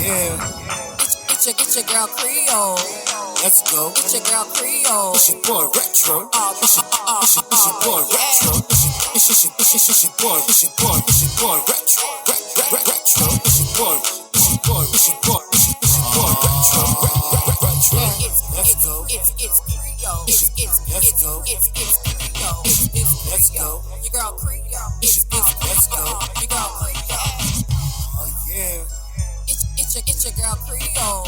It's your girl Creole. Let's go. It's your girl Creole. It's your boy Retro. It's your boy Retro. It's your boy Retro. Retro. It's your boy Retro. Let's go. It's Creole. Let's go. It's Creole. Let's go. Your girl Creole. Let's go. Your girl Creole. Oh yeah. It's your girl Creole.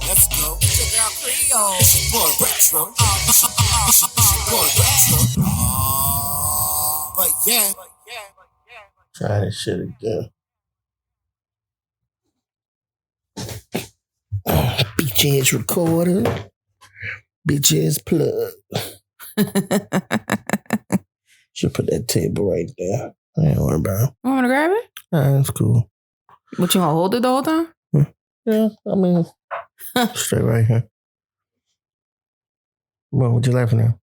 Let's go. It's your girl Creole. It's your boy Retro. It's your boy Retro. But yeah. Try this shit again. Bitch ass recorder. Bitch ass plug. Should put that table right there. I ain't worried about it. You want me to grab it? That's cool. What, you gonna hold it the whole time? Yeah, I mean, straight right here. What you laughing at?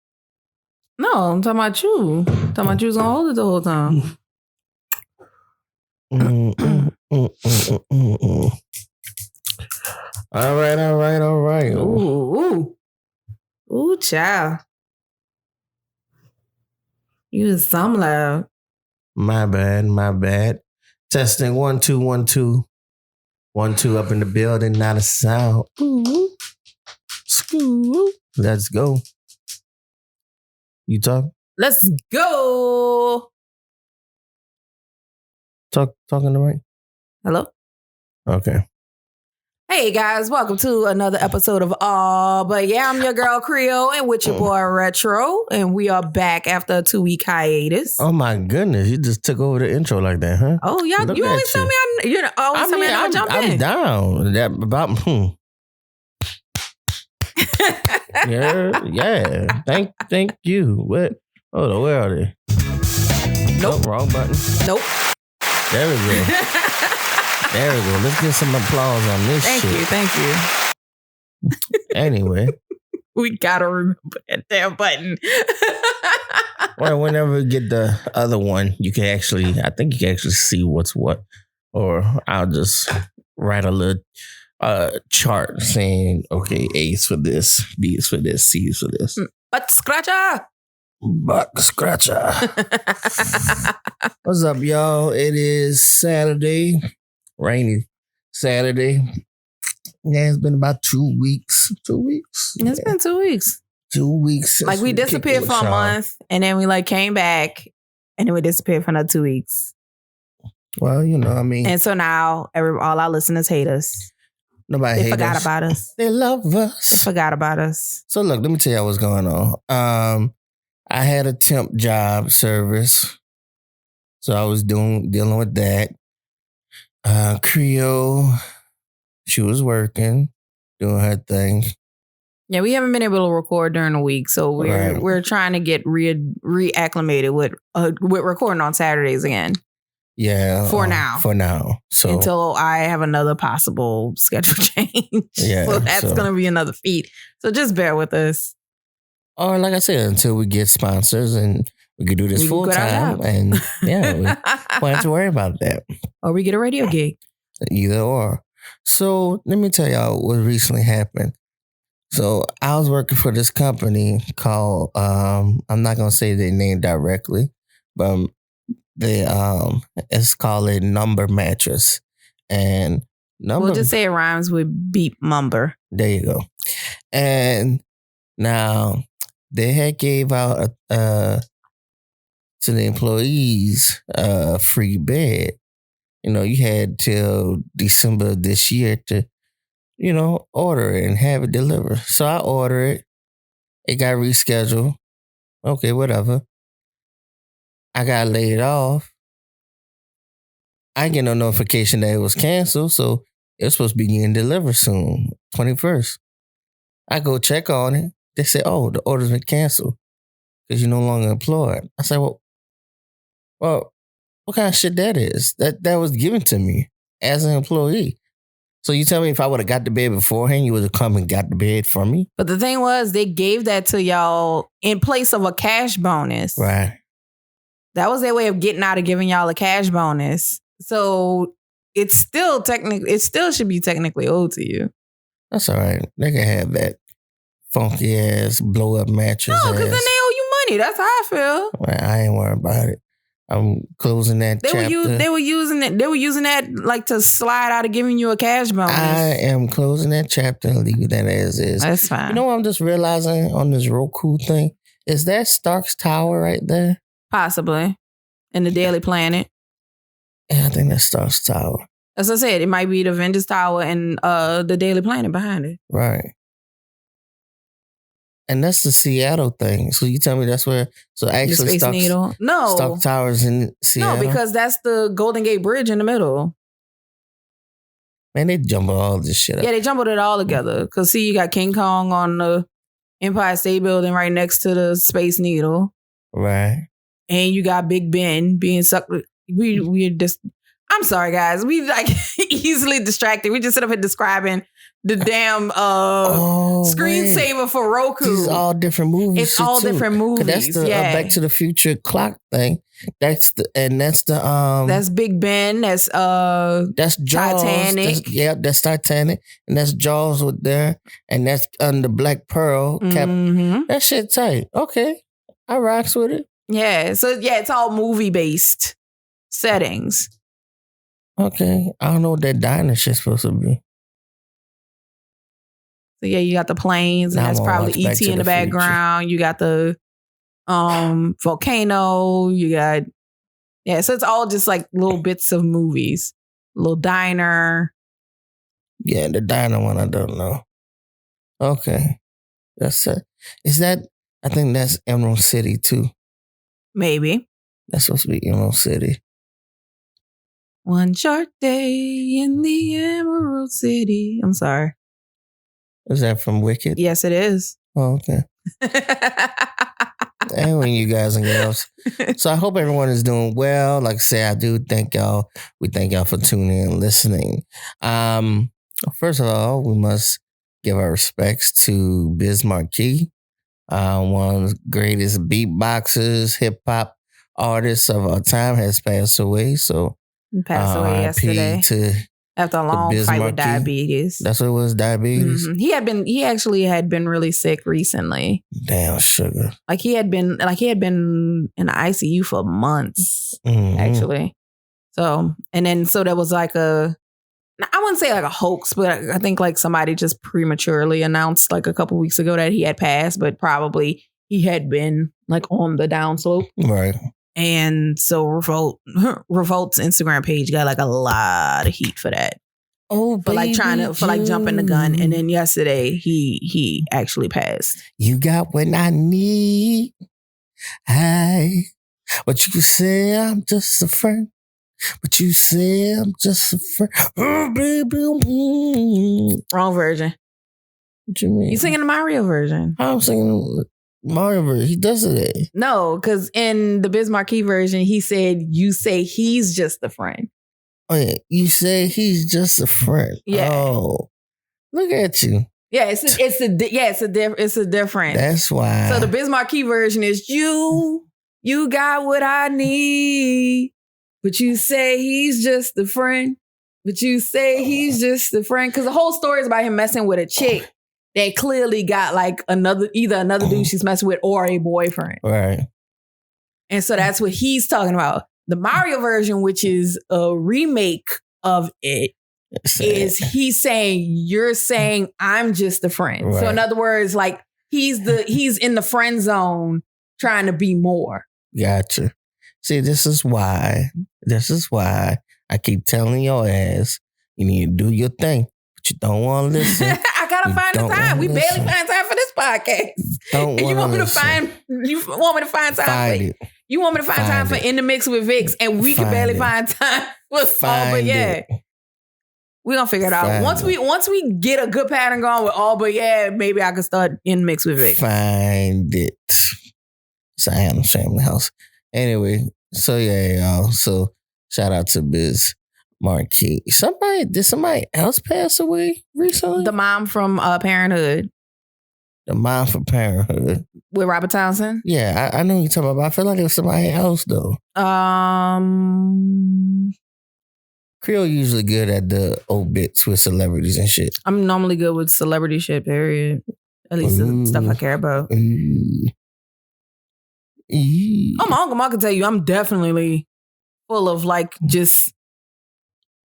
No, I'm talking about you. I'm talking about you was gonna hold it the whole time. All right. Ooh, child. You was some loud. My bad. Testing 1 2 1 2. 1 2 up in the building, not a sound. Ooh. School. Let's go. You talk? Let's go. Talking to Mike? Hello? Okay. Hey guys, welcome to another episode of But yeah, I'm your girl Creole and with your boy Retro, and we are back after a 2-week hiatus. Oh my goodness, you just took over the intro like that, huh? Oh yeah, you always tell me I jump in. I'm down. That about yeah. Thank you. What? Oh, where are they? Nope. Oh, wrong button. Nope. There we go. There we go. Let's get some applause on this shit. Thank you. Anyway. We gotta remember that damn button. Well, whenever we get the other one, I think you can actually see what's what. Or I'll just write a little chart saying, okay, A is for this, B is for this, C is for this. Butt scratcher. What's up, y'all? It is Saturday. Rainy Saturday. Yeah, it's been about 2 weeks. 2 weeks? It's been 2 weeks. 2 weeks. Like we disappeared for a month and then we came back and then we disappeared for another 2 weeks. Well, I mean. And so now all our listeners hate us. Nobody They forgot about us. They love us. They forgot about us. So look, let me tell you what's going on. I had a temp job service. So I was dealing with that. Creole, she was working, doing her thing. Yeah, we haven't been able to record during the week, so we're trying to get reacclimated with recording on Saturdays again. Yeah, for now. So until I have another possible schedule change. Yeah, so that's gonna be another feat. So just bear with us. Or like I said, until we get sponsors and we can do this full time, and yeah, we don't have to worry about that. Or we get a radio gig. Either or. So let me tell y'all what recently happened. So I was working for this company called I'm not gonna say their name directly, but it's called a number mattress, and we'll just say it rhymes with beep mumber. There you go. And now they had gave out to the employees a free bed. You had till December of this year to, order it and have it delivered. So I ordered it. It got rescheduled. Okay, whatever. I got laid off. I didn't get no notification that it was canceled, so it was supposed to be getting delivered soon, 21st. I go check on it. They say, oh, the order's been canceled because you're no longer employed. I said, well, what kind of shit that is? That was given to me as an employee. So you tell me if I would have got the bed beforehand, you would have come and got the bed from me? But the thing was, they gave that to y'all in place of a cash bonus. Right. That was their way of getting out of giving y'all a cash bonus. So it still should be technically owed to you. That's all right. They can have that funky ass blow up mattress. No, because then they owe you money. That's how I feel. Well, I ain't worried about it. I'm closing that chapter. They were using that like to slide out of giving you a cash bonus. I am closing that chapter and leaving that as is. That's fine. You know what I'm just realizing on this Roku thing? Is that Stark's Tower right there? Possibly. In the Daily Planet. Yeah, I think that's Stark's Tower. As I said, it might be the Avengers Tower and the Daily Planet behind it. Right. And that's the Seattle thing. So you tell me that's where... So actually the Space Needle. No. Stark Tower's in Seattle? No, because that's the Golden Gate Bridge in the middle. Man, they jumbled all this shit up. Yeah, they jumbled it all together. Because see, you got King Kong on the Empire State Building right next to the Space Needle. Right. And you got Big Ben being sucked... We're just... I'm sorry, guys. We like easily distracted. We just sit up here describing the damn screensaver for Roku. These all different movies. It's all different movies. That's the Back to the Future clock thing. That's Big Ben. That's Jaws. Titanic. That's Titanic, and that's Jaws with there, and that's under Black Pearl. That shit tight. Okay, I rocks with it. Yeah. So it's all movie based settings. Okay, I don't know what that diner shit's supposed to be. So yeah, you got the planes, and that's probably E.T. in the background. You got the volcano. You got so it's all just like little bits of movies. Little diner. Yeah, the diner one I don't know. Okay, that's it. Is that? I think that's Emerald City too. Maybe that's supposed to be Emerald City. One short day in the Emerald City. I'm sorry. Is that from Wicked? Yes, it is. Oh, okay. Anyway, you guys and girls. So I hope everyone is doing well. Like I say, I do thank y'all. We thank y'all for tuning in and listening. First of all, we must give our respects to Biz Markie, one of the greatest beatboxers, hip hop artists of our time, has passed away. So he passed away yesterday after a long fight with diabetes. That's what it was, diabetes. Mm-hmm. He actually had been really sick recently. Damn, sugar. Like he had been in the ICU for months, actually. So there was like I wouldn't say like a hoax, but I think like somebody just prematurely announced like a couple weeks ago that he had passed, but probably he had been like on the downslope. Right. And so Revolt's Instagram page got like a lot of heat for that. Oh, for like jumping the gun. And then yesterday he actually passed. You got what I need. Hey, but you say I'm just a friend. But you say I'm just a friend. Oh, baby. Wrong version. What you mean? You singing the Mario version. I'm singing Mario version. He does it. No, because in the Biz Markie version, he said, you say he's just a friend. Oh, yeah. You say he's just a friend. Yeah. Oh, look at you. Yeah, it's a difference. That's why. So the Biz Markie version is you got what I need, but you say he's just a friend. But you say he's just a friend because the whole story is about him messing with a chick that clearly got like another dude she's messing with or a boyfriend. Right. And so that's what he's talking about. The Mario version, which is a remake of it, is he's saying, you're saying I'm just a friend. Right. So in other words, like he's in the friend zone trying to be more. Gotcha. See, this is why I keep telling your ass, you need to do your thing, but you don't want to listen. I gotta find the time. We barely find time for this podcast. You want me to find time for it. You want me to find time for In the Mix with Vix, and we can barely find time for all but yeah. We're gonna figure it out. Once we get a good pattern going with all but yeah, maybe I can start In the Mix with Vix. Find it. It's a Adam's Family House. Anyway, so yeah, y'all. So shout out to Biz Markie. Did somebody else pass away recently? The mom from Parenthood. The mom from Parenthood. With Robert Townsend? Yeah, I know you're talking about, but I feel like it was somebody else though. Creole usually good at the obits with celebrities and shit. I'm normally good with celebrity shit, period. At least the stuff I care about. Oh, my Uncle Mark can tell you, I'm definitely full of like just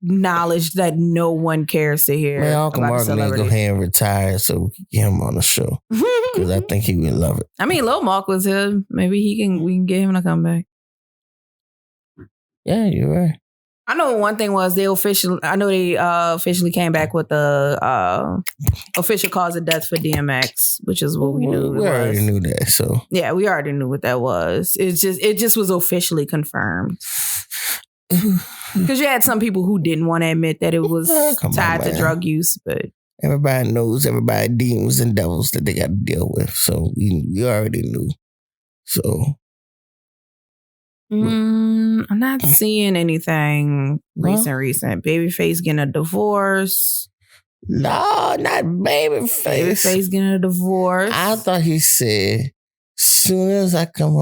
knowledge that no one cares to hear. Man, Uncle Mark may go ahead and retire so we can get him on the show. Because I think he would love it. I mean, Lil Mark was here. Maybe we can get him to come back. Yeah, you're right. I know one thing was they officially came back with the official cause of death for DMX, which is what we knew. We already knew that, so yeah, we already knew what that was. It just was officially confirmed. Because you had some people who didn't want to admit that it was tied to drug use, but everybody knows, everybody demons and devils that they got to deal with. So we already knew. So I'm not seeing anything recent. Babyface getting a divorce. No, not Babyface. Babyface getting a divorce. I thought he said, soon as I come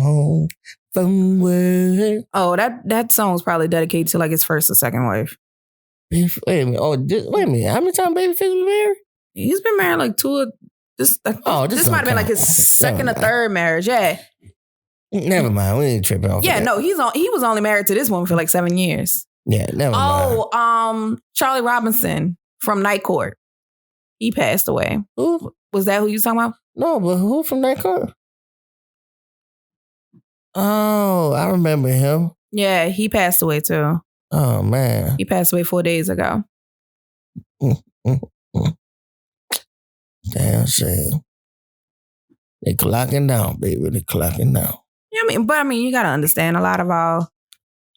home from work. Oh, that song was probably dedicated to like his first or second wife. Wait a minute. Wait a minute. How many times Babyface was married? He's been married like this might have been like his second or third marriage. Yeah. Never mind. We ain't tripping off. Yeah, no, he was only married to this woman for like 7 years. Yeah, never mind. Charlie Robinson from Night Court. He passed away. Who? Was that who you talking about? No, but who from Night Court? Oh, I remember him. Yeah, he passed away too. Oh, man. He passed away 4 days ago. Damn shame. They clocking down, baby. They clocking down. Yeah, I mean, you gotta understand a lot of our,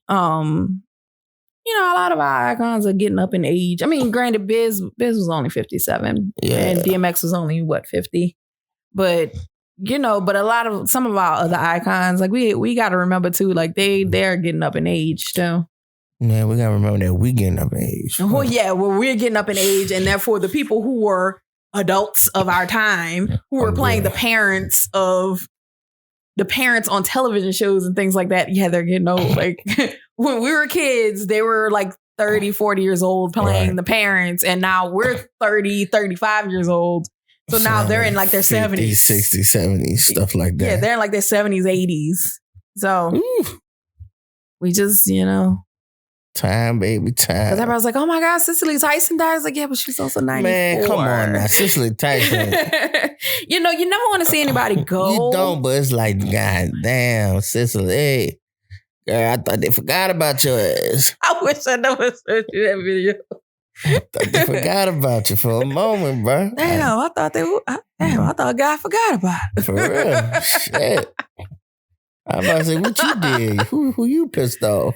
a lot of our icons are getting up in age. I mean, granted, Biz was only 57, and DMX was only 50, but some of our other icons, like we got to remember too, like they're getting up in age too. Yeah, we got to remember that we getting up in age. Well, yeah, we're getting up in age, and therefore the people who were adults of our time, who were playing the parents on television shows and things like that, yeah, they're getting old. Like when we were kids, they were like 30, 40 years old playing the parents, and now we're 30, 35 years old. So now they're in like their 50s, 70s. 60s, 70s, stuff like that. Yeah, they're in like their 70s, 80s. So we just, time, baby, time. Because everybody's like, oh my God, Cicely Tyson died. I was like, yeah, but she's also 94. Man, come on now. Cicely Tyson. You never want to see anybody go. You don't, but it's like, God damn, Cicely. Hey, girl, I thought they forgot about your ass. I wish I never showed you that video. I thought they forgot about you for a moment, bro. Damn, I thought God forgot about it. For real. Shit. I'm about to say, what you did? Who you pissed off?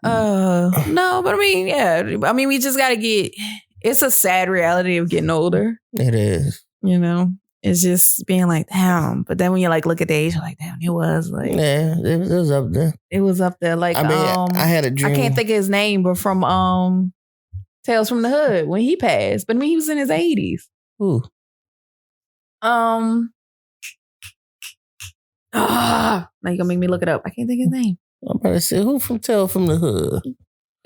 No, but I mean, yeah. I mean, we just got to it's a sad reality of getting older. It is. It's just being like, damn. But then when you like look at the age, you're like, damn, it was like. Yeah, it was up there. It was up there. Like, I mean, I had a dream. I can't think of his name, but from Tales from the Hood when he passed. But I mean, he was in his 80s. Who? Now you're gonna make me look it up. I can't think of his name. I'm about to say, who from Tales from the Hood?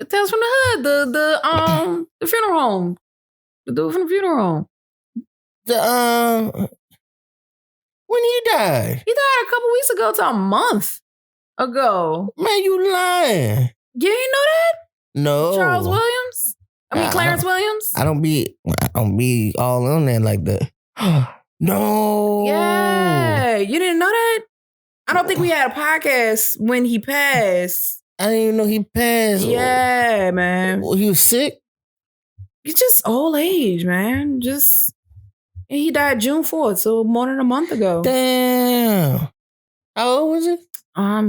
Tales from the Hood, the funeral home, the dude from the funeral home. When he died? He died a couple weeks ago to a month ago. Man, you lying? You ain't know that? No. Charles Williams? Clarence Williams? I don't be all on there like that. No. Yeah, you didn't know that? I don't think we had a podcast when he passed. I didn't even know he passed. Yeah, man. Well, he was sick? It's just old age, man. He died June 4th, so more than a month ago. Damn. How old was he?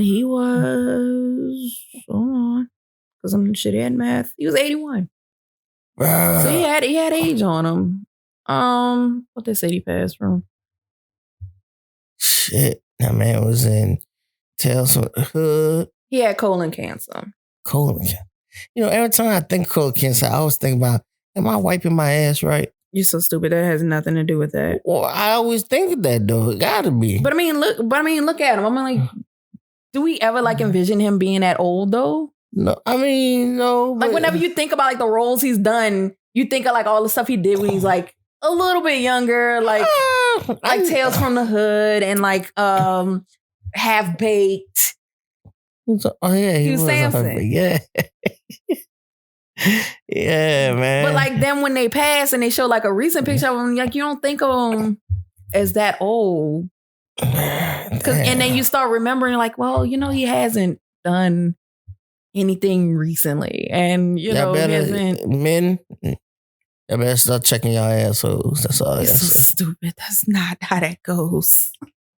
He was, hold on, because I'm shitty at math. He was 81. Bruh. So he had age on him. What they say he passed from? Shit. That man was in Tales from the Hood. He had colon cancer. Colon cancer. Every time I think colon cancer, I always think about, am I wiping my ass right? You're so stupid. That has nothing to do with that. Well, I always think of that though. It gotta be. But I mean, look at him. I mean, like, do we ever like envision him being that old though? No, I mean, no. Like whenever you think about like the roles he's done, you think of like all the stuff he did when he's like a little bit younger, like Tales from the Hood and like Half Baked. Oh yeah, he was Samson. Yeah. Yeah, man. But like then when they pass and they show like a recent picture of him, like you don't think of him as that old. And then you start remembering like, well, you know, he hasn't done anything recently. And you know, men, I better start checking your assholes. That's all. It's so stupid. That's not how that goes.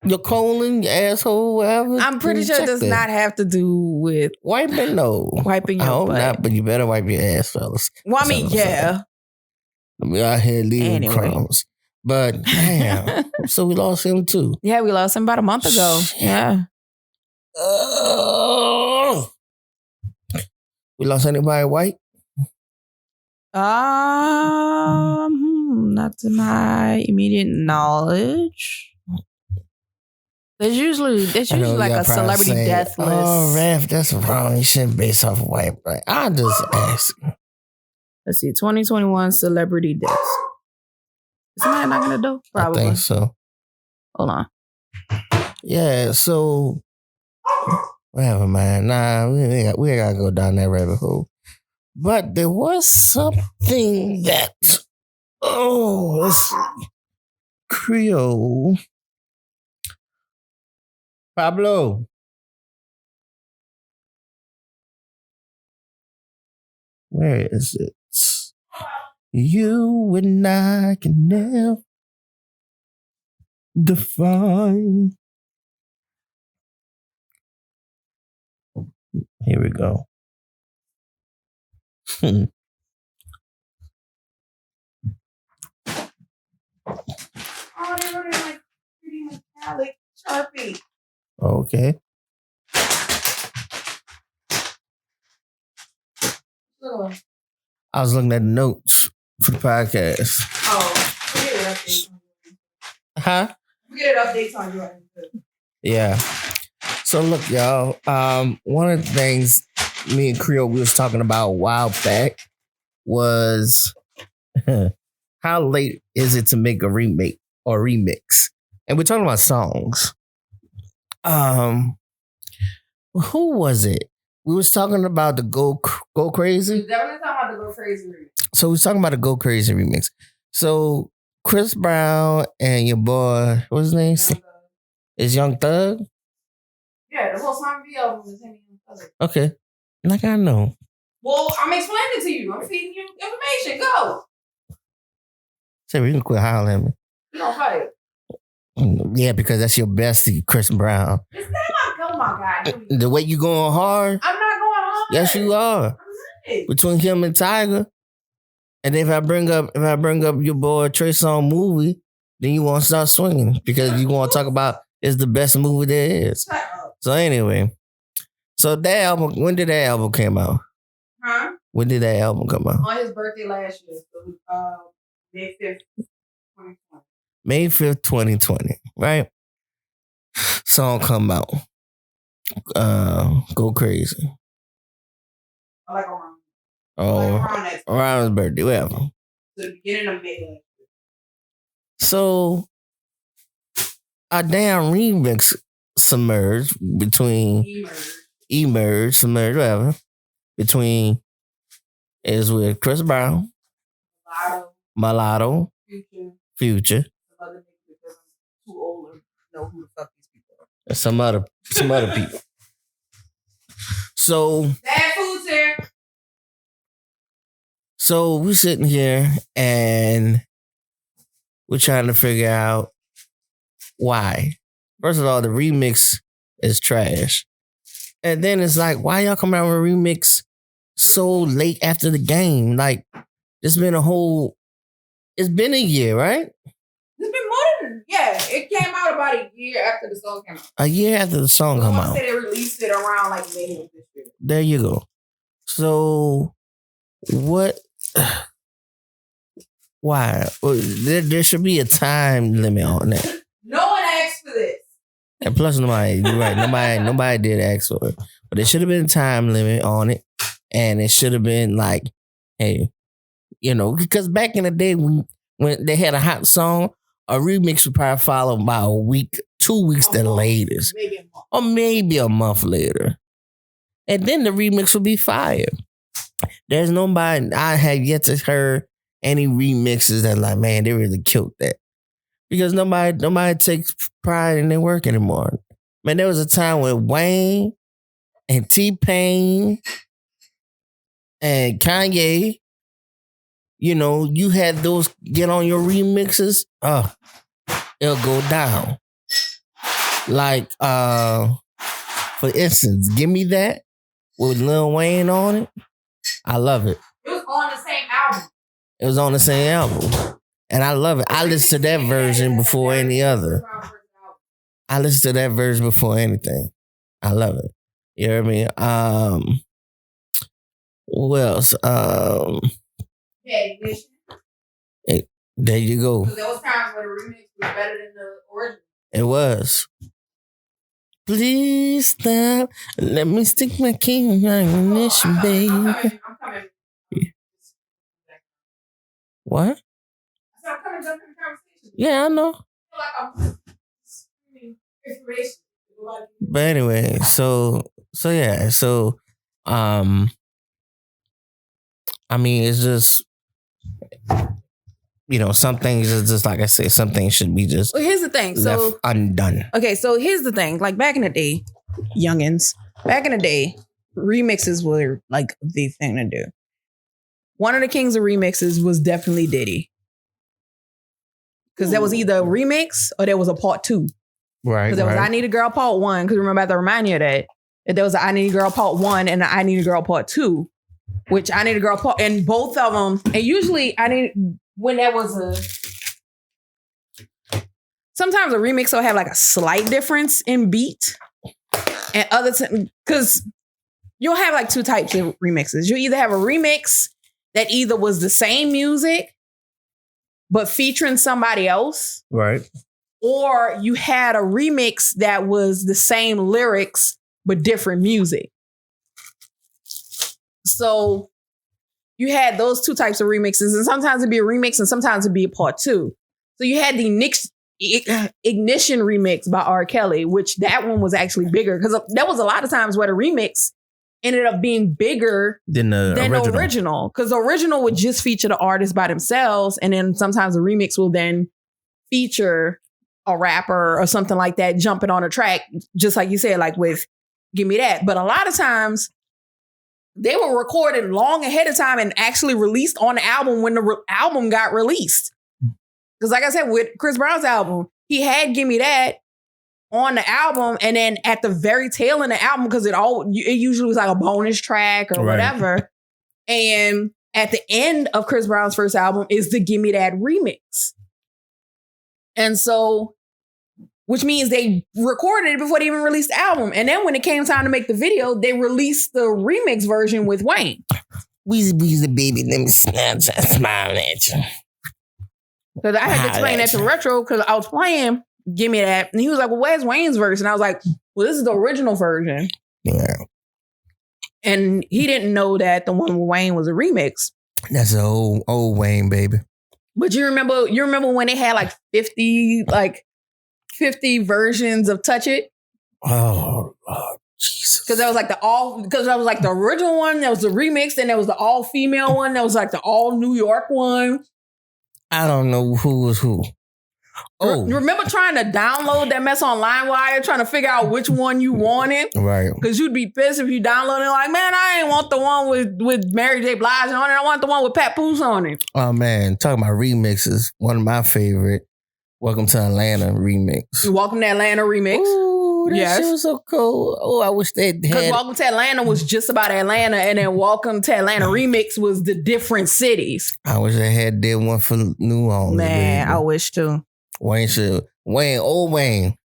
Your colon, your asshole, whatever. I'm pretty sure it does not have to do with wiping. No, wiping your butt. Not, but you better wipe your ass, fellas. Well, I mean, yeah. We out here leaving crumbs. But damn, so we lost him too. Yeah, we lost him about a month ago. Yeah. We lost anybody white? Not to my immediate knowledge. There's usually like a celebrity death list. Oh, Raph, that's wrong. You shouldn't base off of white, right? I'll just ask. Let's see, 2021 celebrity deaths. Is somebody knocking the door? Probably. I think so. Hold on. Yeah, so whatever, man. Nah, we ain't gotta go down that rabbit hole. But there was something that let's see. Creole. Pablo. Where is it? You and I can never define. Here we go. Oh, they're running like pretty metallic Sharpie. Okay. Oh. I was looking at the notes for the podcast. Oh, we get an update on you. Huh? We get an update on you. Yeah. So look, y'all. One of the things me and Creole we was talking about a while back was how late is it to make a remake or remix? And we're talking about songs. Who was it? We was talking about the Go Crazy. We definitely talking about the Go Crazy remix. So we was talking about the Go Crazy remix. So Chris Brown and your boy, what's his name? Is Young Thug? Yeah, the whole song video was him and Young Thug. Okay. Like I know. Well, I'm explaining it to you. I'm feeding you information. Go. Say we can quit hollering at me. You don't fight. Yeah, because that's your bestie, Chris Brown. It's not oh my God. The way you going hard? I'm not going hard. Yes, you are. Between him and Tiger. And if I bring up your boy Trey Songz movie, then you want to start swinging because you want to talk about it's the best movie there is. So anyway, so that album, when did that album come out? Huh? When did that album come out? On his birthday last year, so May 5th, 2020. May 5th, 2020, right? Song come out. Go Crazy. I like around. Around his birthday, whatever. The beginning of May. So a damn remix submerged between emerged, whatever. Between is with Chris Brown, Mulatto, Future. Too old to know who the fuck these people are. And some other people. So Bad food's here. So we're sitting here and we're trying to figure out why. First of all, the remix is trash. And then it's like, why y'all come out with a remix so late after the game? Like, it's been a year, right? It's been more than, it came out about a year after the song came out. A year after the song came out. They released it around like May of this year. There you go. So, what? Why? There should be a time limit on that. No one asked for this. And plus, nobody did ask for it. But there should have been a time limit on it, and it should have been like, hey, because back in the day when they had a hot song, a remix would probably follow by a week, 2 weeks the latest, or maybe a month later, and then the remix would be fire. There's nobody I have yet to hear any remixes that like, man, they really killed that. Because nobody takes pride in their work anymore. Man, there was a time when Wayne and T-Pain and Kanye, you had those get on your remixes. It'll go down. Like, for instance, Give Me That with Lil Wayne on it. I love it. It was on the same album. It was on the same album. And I love it. I listen to that version before any other. I listen to that version before anything. I love it. You know what I mean? What else? There you go. There was times where the remix was better than the original. It was. Please stop. Let me stick my key in my ignition, baby. I'm coming. What? I'm coming up in the conversation. Yeah, I know. I feel like I'm inspiration. But anyway, so I mean, it's just, some things are just, like I said, some things should be just here's the thing. left undone. Okay, so here's the thing. Like back in the day, remixes were like the thing to do. One of the kings of remixes was definitely Diddy. Because there was either a remix or there was a part 2. Right. Because there was I Need a Girl part 1. Because remember, I have to remind you of that. That there was an I Need a Girl part 1 and an I Need a Girl part 2. Which I Need a Girl part, and both of them, and usually when there was sometimes a remix will have like a slight difference in beat. And because you'll have like 2 types of remixes. You either have a remix that either was the same music, but featuring somebody else. Right. Or you had a remix that was the same lyrics, but different music. So you had those 2 types of remixes, and sometimes it'd be a remix and sometimes it'd be a part 2. So you had the Ignition remix by R. Kelly, which that one was actually bigger because there was a lot of times where the remix ended up being bigger than the original. Because the original would just feature the artist by themselves, and then sometimes the remix will then feature a rapper or something like that jumping on a track, just like you said, like with Give Me That. But a lot of times they were recorded long ahead of time and actually released on the album when the album got released. Because like I said, with Chris Brown's album, he had Give Me That on the album, and then at the very tail end of the album, because it usually was like a bonus track or whatever. And at the end of Chris Brown's first album is the Give Me That remix. And so, which means they recorded it before they even released the album. And then when it came time to make the video, they released the remix version with Wayne. Weezy baby, let me smile at you. Because I had to explain that to Retro because I was playing Give Me That. And he was like, well, where's Wayne's verse? And I was like, well, this is the original version. Yeah. And he didn't know that the one with Wayne was a remix. That's an old Wayne, baby. But you remember when they had like 50 versions of Touch It? Oh, Jesus. Because that was like the original one, that was the remix, then there was the all-female one, that was like the all-New York one. I don't know who was who. Oh. Remember trying to download that mess on LimeWire, trying to figure out which one you wanted? Right. Because you'd be pissed if you downloaded it like, man, I ain't want the one with Mary J. Blige on it. I want the one with Pat Poose on it. Oh, man. Talking about remixes, one of my favorite, Welcome to Atlanta remix. Welcome to Atlanta remix. Ooh, that shit was so cool. Oh, I wish they had. Because Welcome to Atlanta was just about Atlanta, and then Welcome to Atlanta remix was the different cities. I wish they had did one for New Orleans. Man, baby. I wish too. Old Wayne.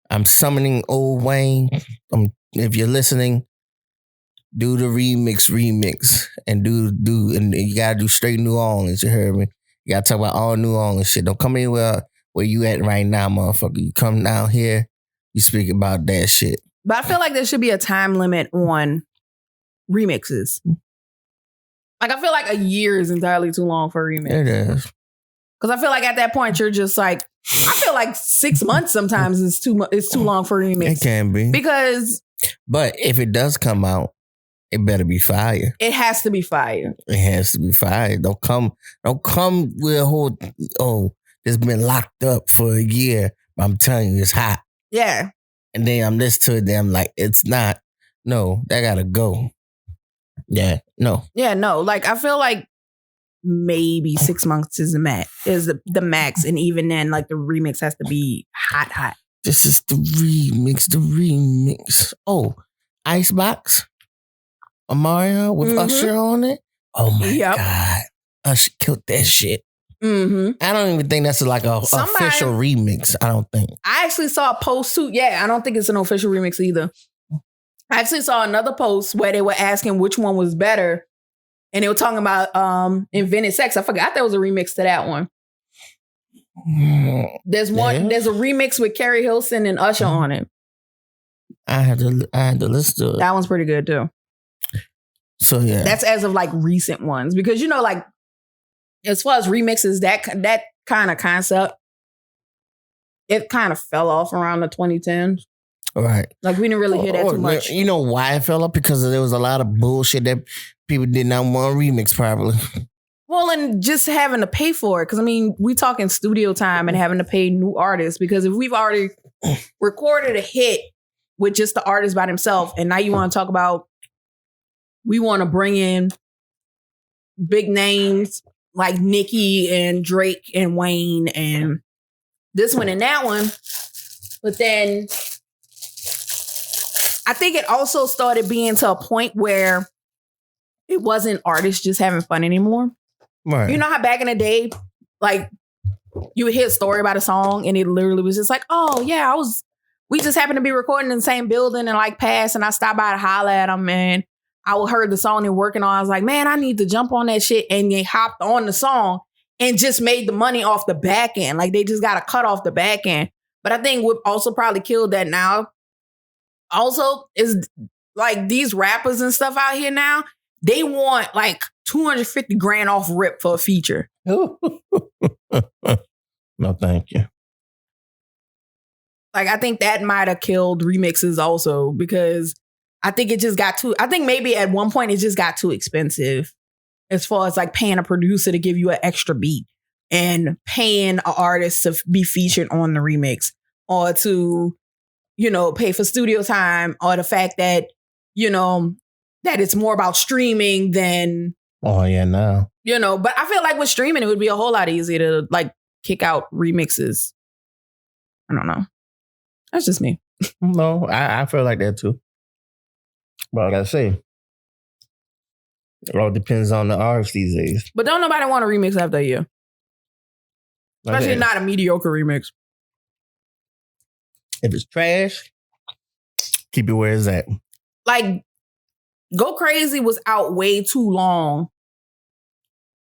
I'm summoning Old Wayne. If you're listening, do the remix and and you gotta do straight New Orleans. You heard me? You gotta talk about all New Orleans shit. Don't come anywhere where you at right now, motherfucker. You come down here you speak about that shit. But I feel like there should be a time limit on remixes. Like, I feel like a year is entirely too long for a remix. It is. Because I feel like at that point, you're just like, I feel like 6 months sometimes is too long for a remix. It can be. But if it does come out, it better be fire. It has to be fire. It has to be fire. Don't come with a whole, it's been locked up for a year. But I'm telling you, it's hot. Yeah. And then I'm listening to it, then I'm like, it's not. No, that gotta go. Yeah, no. Yeah, no. Like, I feel like maybe 6 months is the max. And even then, like, the remix has to be hot. This is the remix. Oh, Icebox? Amaria with Usher on it? Oh my God. Usher killed that shit. Mm-hmm. I don't even think that's like a official remix. I don't think. I actually saw a post too. Yeah, I don't think it's an official remix either. I actually saw another post where they were asking which one was better. And they were talking about Invented Sex. I forgot there was a remix to that one. There's a remix with Carrie Hilson and Usher on it. I had to listen to it. That one's pretty good too. So yeah. That's as of like recent ones. Because like as far as remixes, that kind of concept, it kind of fell off around the 2010s. Right. Like we didn't really hear that too much. You know why it fell off? Because there was a lot of bullshit that people did not want to remix probably. Well, and just having to pay for it. Because, I mean, we talking studio time and having to pay new artists. Because if we've already recorded a hit with just the artist by themselves, and now you want to talk about, we want to bring in big names like Nicki and Drake and Wayne and this one and that one. But then I think it also started being to a point where it wasn't artists just having fun anymore. Right. You know how back in the day, like you would hear a story about a song and it literally was just like, oh yeah, we just happened to be recording in the same building and like passed and I stopped by to holler at them and I heard the song they're working on. I was like, man, I need to jump on that shit. And they hopped on the song and just made the money off the back end. Like they just got to cut off the back end. But I think what also probably killed that now also is like these rappers and stuff out here now, they want like $250,000 off rip for a feature. No, thank you. Like, I think that might have killed remixes also because I think it just got I think maybe at one point it just got too expensive as far as like paying a producer to give you an extra beat and paying an artist to be featured on the remix or to, pay for studio time or the fact that, that it's more about streaming than. Oh, yeah, no. But I feel like with streaming, it would be a whole lot easier to like kick out remixes. I don't know. That's just me. No, I feel like that too. But like I say, it all depends on the artist these days. But don't nobody want a remix after a year. Especially not a mediocre remix. If it's trash, keep it where it's at. Like, Go Crazy was out way too long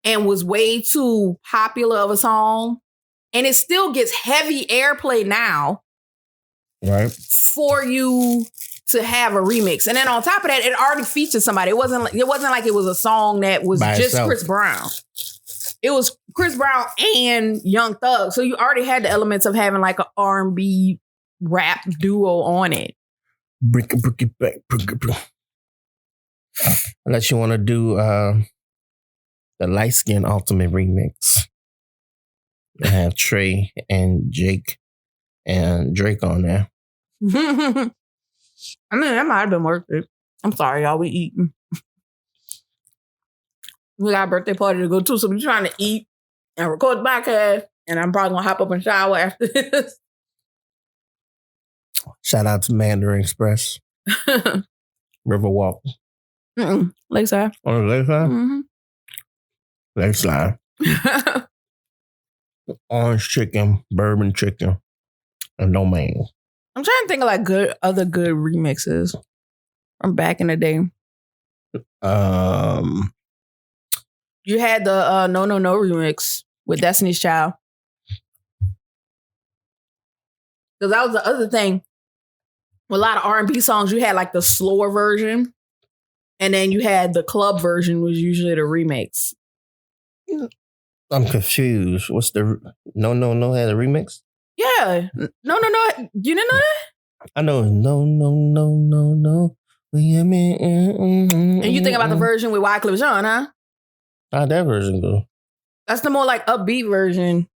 and was way too popular of a song. And it still gets heavy airplay now. Right. For you to have a remix. And then on top of that, it already featured somebody. It wasn't like it was a song that was by just itself. Chris Brown. It was Chris Brown and Young Thug. So you already had the elements of having like an R&B rap duo on it. Bring it back. Unless you want to do the light skin ultimate remix. I have Trey and Jake and Drake on there. I mean, that might have been worth it. I'm sorry, y'all. We eating. We got a birthday party to go to, so we're trying to eat and record the podcast. And I'm probably gonna hop up and shower after this. Shout out to Mandarin Express, Riverwalk, Lakeside. Oh, Lakeside. Mm-hmm. Lakeside. Orange chicken, bourbon chicken, and no mayo. I'm trying to think of like other good remixes from back in the day. You had the No remix with Destiny's Child. Because that was the other thing. a lot of R&B songs, you had like the slower version. And then you had the club version, was usually the remix. I'm confused. What's the No had a remix? Yeah. No. You didn't know that? I know no. And you think about the version with Wyclef Jean, huh? How'd that version go? That's the more like upbeat version.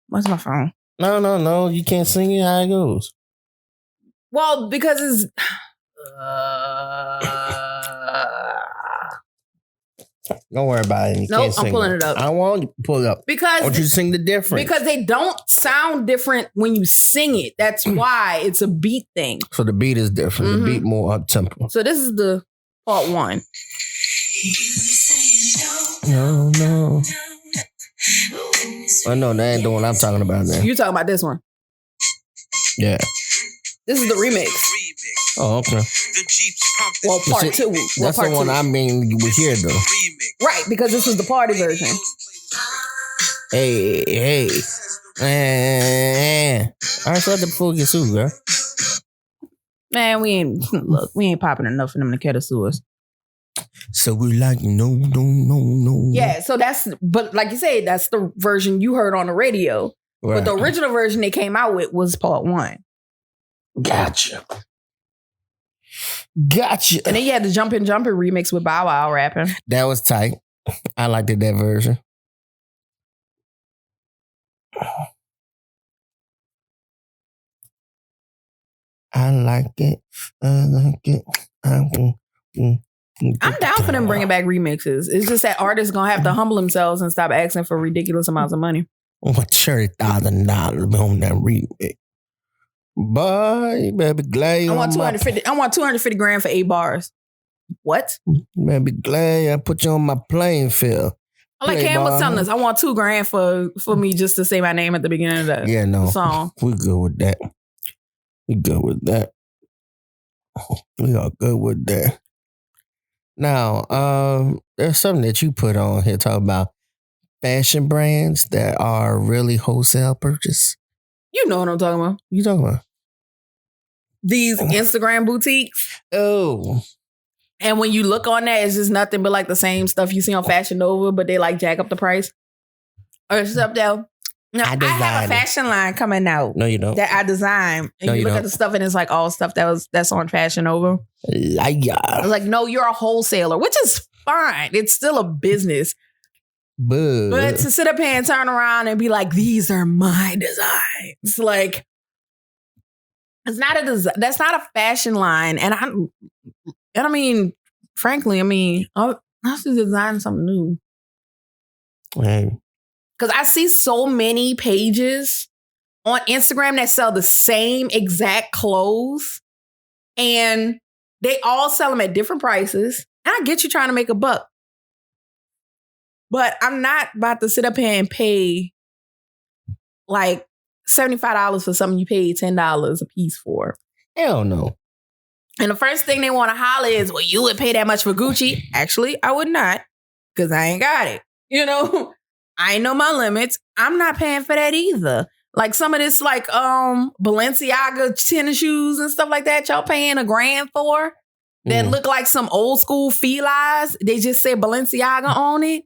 What's my phone? No. You can't sing it how it goes. Well, because it's... Don't worry about it. Nope, I'm pulling it up. I want you to pull it up. Because I want you to sing the difference. Because they don't sound different when you sing it. That's why it's a beat thing. So the beat is different. Mm-hmm. The beat more up tempo. So this is the part one. No. Oh no, that ain't the one I'm talking about now. You talking about this one? Yeah. This is the remix. Oh, okay. Well, part two. That's the one I mean you would hear though. Right, because this is the party version. Hey. All right, so the fool get sued, girl. Man, we ain't popping enough for them to care to sue us. So we're like, no. Yeah, so but like you said, that's the version you heard on the radio. Right. But the original version they came out with was part one. Gotcha. And then you had the Jumpin' remix with Bow Wow rapping. That was tight. I liked that version. I like it. I'm down for them bringing back remixes. It's just that artists gonna have to humble themselves and stop asking for ridiculous amounts of money. $30,000 on that remix. Boy, baby, glad I want 250. I want 250 grand for 8 bars. What? Baby, glad I put you on my playing field. Like Cam was telling us, I want $2 grand for me just to say my name at the beginning of the song. We good with that. We are good with that. Now, there's something that you put on here talking about fashion brands that are really wholesale purchase. You know what I'm talking about. You talking about? These Instagram boutiques. Oh. And when you look on that, it's just nothing but like the same stuff you see on Fashion Nova, but they like jack up the price. Or stuff that. No, I have a fashion line coming out. No, you don't. That I design. And you look at the stuff and it's like all stuff that's on Fashion Nova. I was like, no, you're a wholesaler, which is fine. It's still a business. But to sit up here and turn around and be like, these are my designs. Like, it's not a design. That's not a fashion line. And I mean, frankly, I should design something new. Because I see so many pages on Instagram that sell the same exact clothes. And they all sell them at different prices. And I get you trying to make a buck. But I'm not about to sit up here and pay like $75 for something you paid $10 a piece for. Hell no. And the first thing they want to holler is, well, you would pay that much for Gucci. Actually, I would not, because I ain't got it. You know, I know my limits. I'm not paying for that either. Like some of this like Balenciaga tennis shoes and stuff like that, y'all paying $1,000 for that look like some old school felines. They just say Balenciaga on it.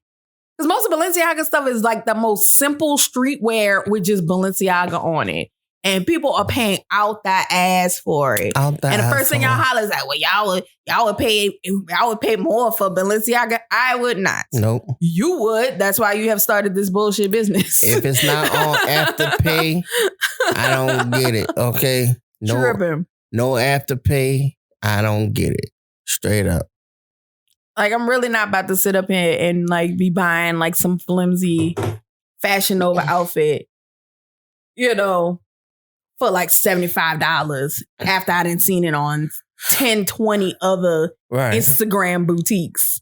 Because most of Balenciaga stuff is like the most simple streetwear with just Balenciaga on it. And people are paying out that ass for it. And the first thing y'all holler is like, well, y'all would pay more for Balenciaga. I would not. Nope. You would. That's why you have started this bullshit business. If it's not on Afterpay, I don't get it. Okay. No Afterpay, I don't get it. Straight up. Like, I'm really not about to sit up here and like be buying like some flimsy Fashion Nova outfit, you know, for like $75 after I didn't seen it on 10, 20 other Instagram boutiques.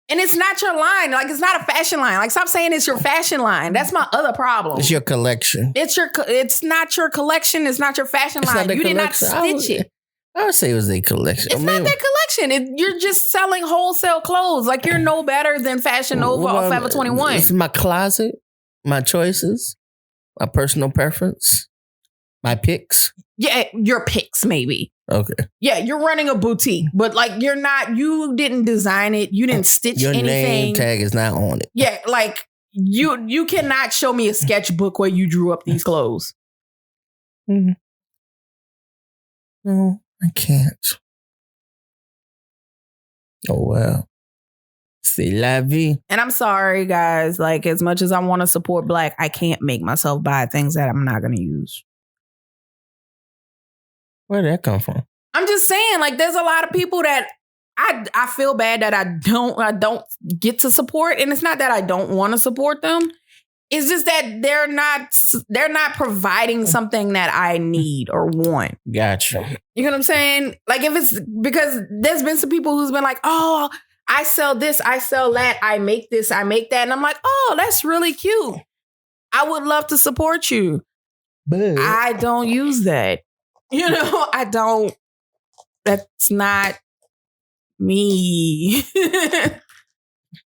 And it's not your line. Like, it's not a fashion line. Like, stop saying it's your fashion line. That's my other problem. It's your collection. It's not your collection. It's not your fashion line. You did not stitch it. I would say it was a collection. It's not that collection. You're just selling wholesale clothes. Like, you're no better than Fashion Nova or Forever 21. It's my closet, my choices, my personal preference, My picks? Yeah, your picks, maybe. Okay. Yeah, you're running a boutique, but like you didn't design it. You didn't stitch anything. Your name tag is not on it. Yeah, like you cannot show me a sketchbook where you drew up these clothes. Mm-hmm. No, I can't. Oh, well. C'est la vie. And I'm sorry, guys. Like, as much as I want to support Black, I can't make myself buy things that I'm not going to use. Where did that come from? I'm just saying, like, there's a lot of people that I feel bad that I don't get to support. And it's not that I don't want to support them. It's just that they're not providing something that I need or want. Gotcha. You know what I'm saying? Like, if it's because there's been some people who's been like, oh, I sell this, I sell that, I make this, I make that. And I'm like, oh, that's really cute. I would love to support you. But I don't use that. You know, I don't. That's not me.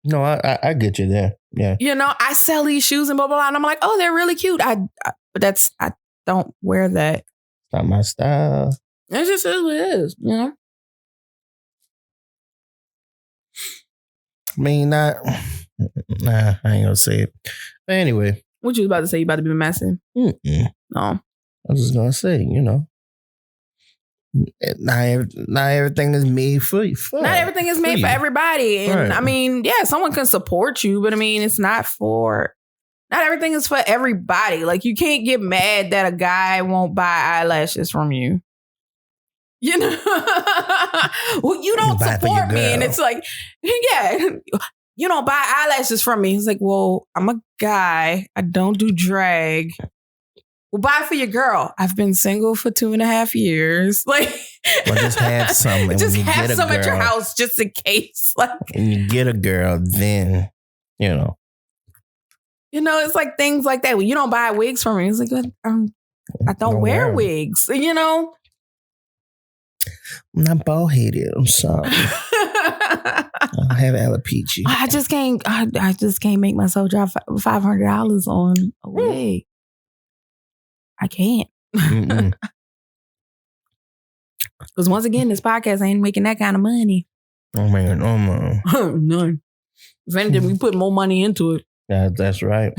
No, I get you there. Yeah. You know, I sell these shoes and blah, blah, blah. And I'm like, oh, they're really cute. But I don't wear that. It's not my style. It just is what it is, you know? I mean, nah, I ain't gonna say it. But anyway. What you was about to say? You about to be messy? No. I was just gonna say, you know. Not everything is made for you. Not everything is made for everybody. And right. I mean, yeah, someone can support you, but I mean, it's not everything is for everybody. Like, you can't get mad that a guy won't buy eyelashes from you. You know, well, you don't support me. And it's like, yeah, you don't buy eyelashes from me. It's like, well, I'm a guy. I don't do drag. Well, buy for your girl. I've been single for 2.5 years. Like, well, just have some. Just have some at your house just in case. Like, and you get a girl, then, you know. You know, it's like things like that. When you don't buy wigs from me, it's like, I don't wear wigs, you know? I'm not bald-headed. I'm sorry. I have alopecia. I just can't make myself drop $500 on a wig. I can't. Because once again, this podcast ain't making that kind of money. Oh, man. Oh, man. None. If anything, we put more money into it. Yeah, that's right.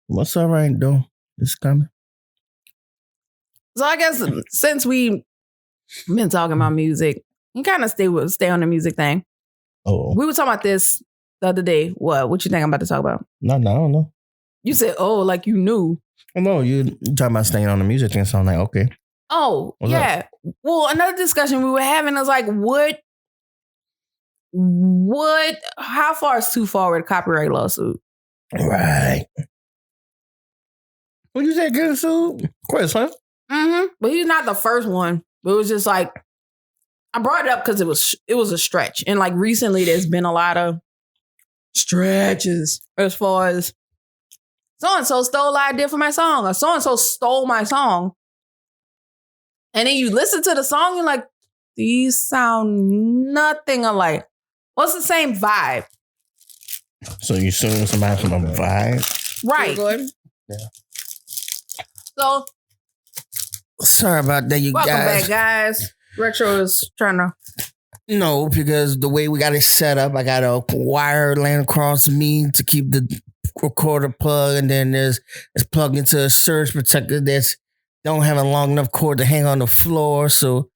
What's all right, though? It's coming. So I guess since we've been talking about music, you kind of stay on the music thing. Oh. We were talking about this the other day. What you think I'm about to talk about? No, I don't know. You said, oh, like you knew. Oh, no, you talking about staying on the music thing, so I'm like, okay. Oh, what's yeah. Up? Well, another discussion we were having is like, how far is too far with a copyright lawsuit? Right. What you say, getting sued? Chris, huh? Mm-hmm. But he's not the first one. But it was just like, I brought it up because it was a stretch. And like recently there's been a lot of stretches as far as so-and-so stole what I did for my song, or so-and-so stole my song. And then you listen to the song, you're like, these sound nothing alike. What's the same vibe? So you suing somebody from a vibe? Right. Yeah. So, sorry about that, you welcome guys. Welcome back, guys. Retro is trying to... No, because the way we got it set up, I got a wire laying across me to keep the recorder plugged, and then it's plugged into a surge protector that's don't have a long enough cord to hang on the floor. So,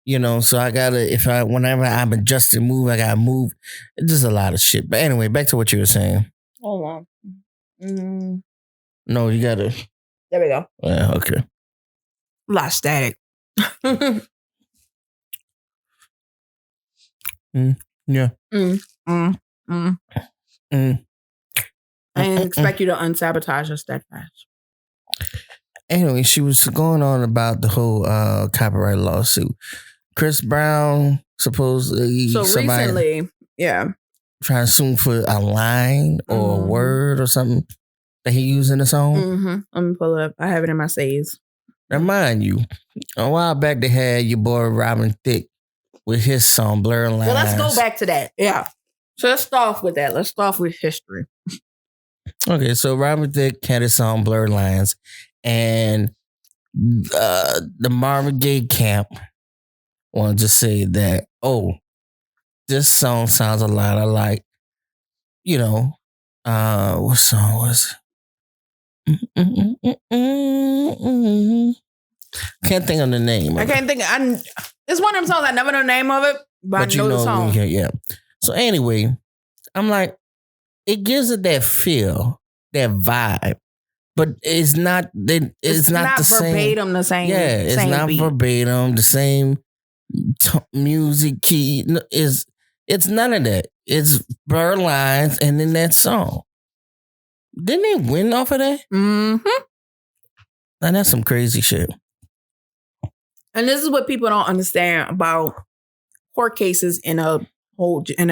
you know, so I gotta, whenever I'm adjusting move, I gotta move. It's just a lot of shit. But anyway, back to what you were saying. Hold on. No, you gotta. There we go. Yeah, okay. A lot of static. Yeah. I didn't expect you to unsabotage us that fast. Anyway, she was going on about the whole copyright lawsuit. Chris Brown supposedly recently, yeah, trying to sue for a line or a word or something that he used in the song. Mm-hmm. Let me pull it up. I have it in my saves. Remind you, a while back they had your boy Robin Thicke with his song Blurred Lines. Well, let's go back to that. Yeah. So let's start off with that. Let's start off with history. Okay, so Robin Thicke had his song Blurred Lines, and the Marvin Gaye camp wanted to say that, this song sounds a lot like, what song was it? Can't think of the name. I can't think. It's one of them songs. I never know the name of it, but I know the song. Yeah. So anyway, I'm like, it gives it that feel, that vibe, but it's not. It's not the verbatim the same. Yeah, it's same not beat. verbatim the same music key. It's none of that. It's Blurred Lines and then that song. Didn't they win off of that? Mm-hmm. Now that's some crazy shit. And this is what people don't understand about court cases in a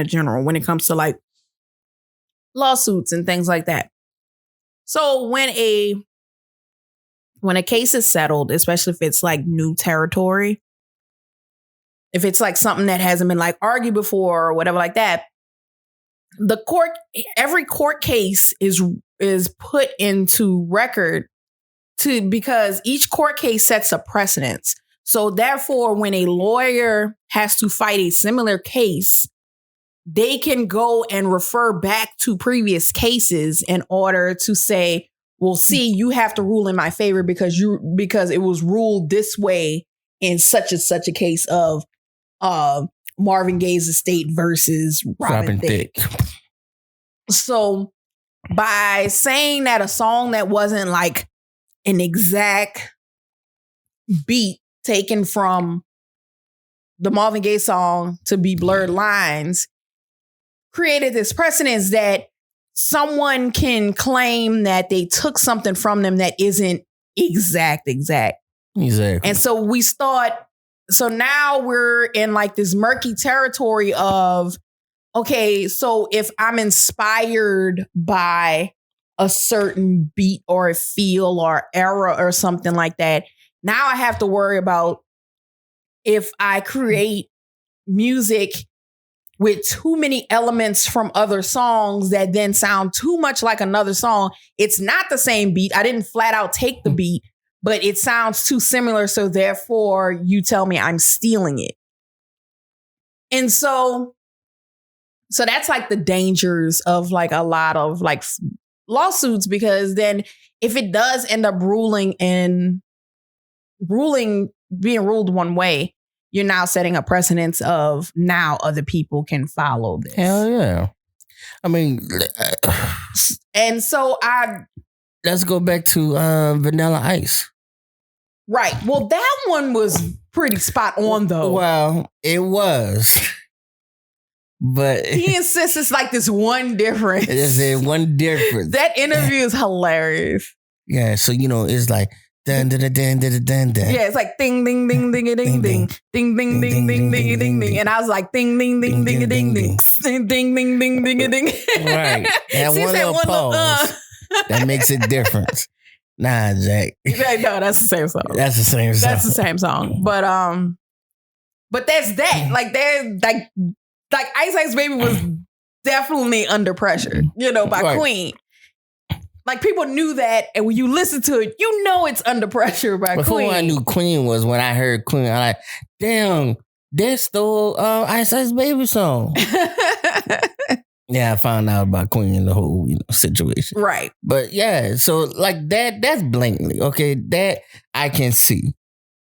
general when it comes to like lawsuits and things like that. So when a case is settled, especially if it's like new territory, if it's like something that hasn't been like argued before or whatever like that, every court case is put into record because each court case sets a precedence. So therefore, when a lawyer has to fight a similar case, they can go and refer back to previous cases in order to say, well, see, you have to rule in my favor because it was ruled this way in such and such a case of Marvin Gaye's estate versus Robin Thicke. So by saying that a song that wasn't like an exact beat taken from the Marvin Gaye song to be Blurred Lines created this precedence that someone can claim that they took something from them that isn't exact. Exactly. And so so now we're in like this murky territory of, okay, so if I'm inspired by a certain beat or a feel or era or something like that, now I have to worry about if I create music with too many elements from other songs that then sound too much like another song. It's not the same beat. I didn't flat out take the beat, but it sounds too similar. So therefore you tell me I'm stealing it. And so that's like the dangers of like a lot of like lawsuits, because then if it does end up being ruled one way, you're now setting a precedence of now other people can follow this. Hell yeah. I mean, and so let's go back to Vanilla Ice. Right. Well, that one was pretty spot on though. Well, it was. But he insists it's like this one difference. There's one difference. That interview is hilarious. Yeah, so it's like dun dun dun dun dun dun dun. Yeah, it's like ding ding ding ding ding ding ding ding ding ding ding ding ding ding, and I was like ding ding ding ding ding ding ding ding ding ding ding ding. Right, that one little pause that makes it different. Nah, Jack. No, that's the same song. That's the same song. That's the same song. But that's that. Like they're like Ice Ice Baby was definitely under pressure, by Queen. Like people knew that, and when you listen to it, it's under pressure by Queen. Before I knew Queen was when I heard Queen, I'm like, damn, they stole Ice Ice Baby song. Yeah, I found out about Queen and the whole situation. Right. But yeah, so like that's blatantly, okay, that I can see.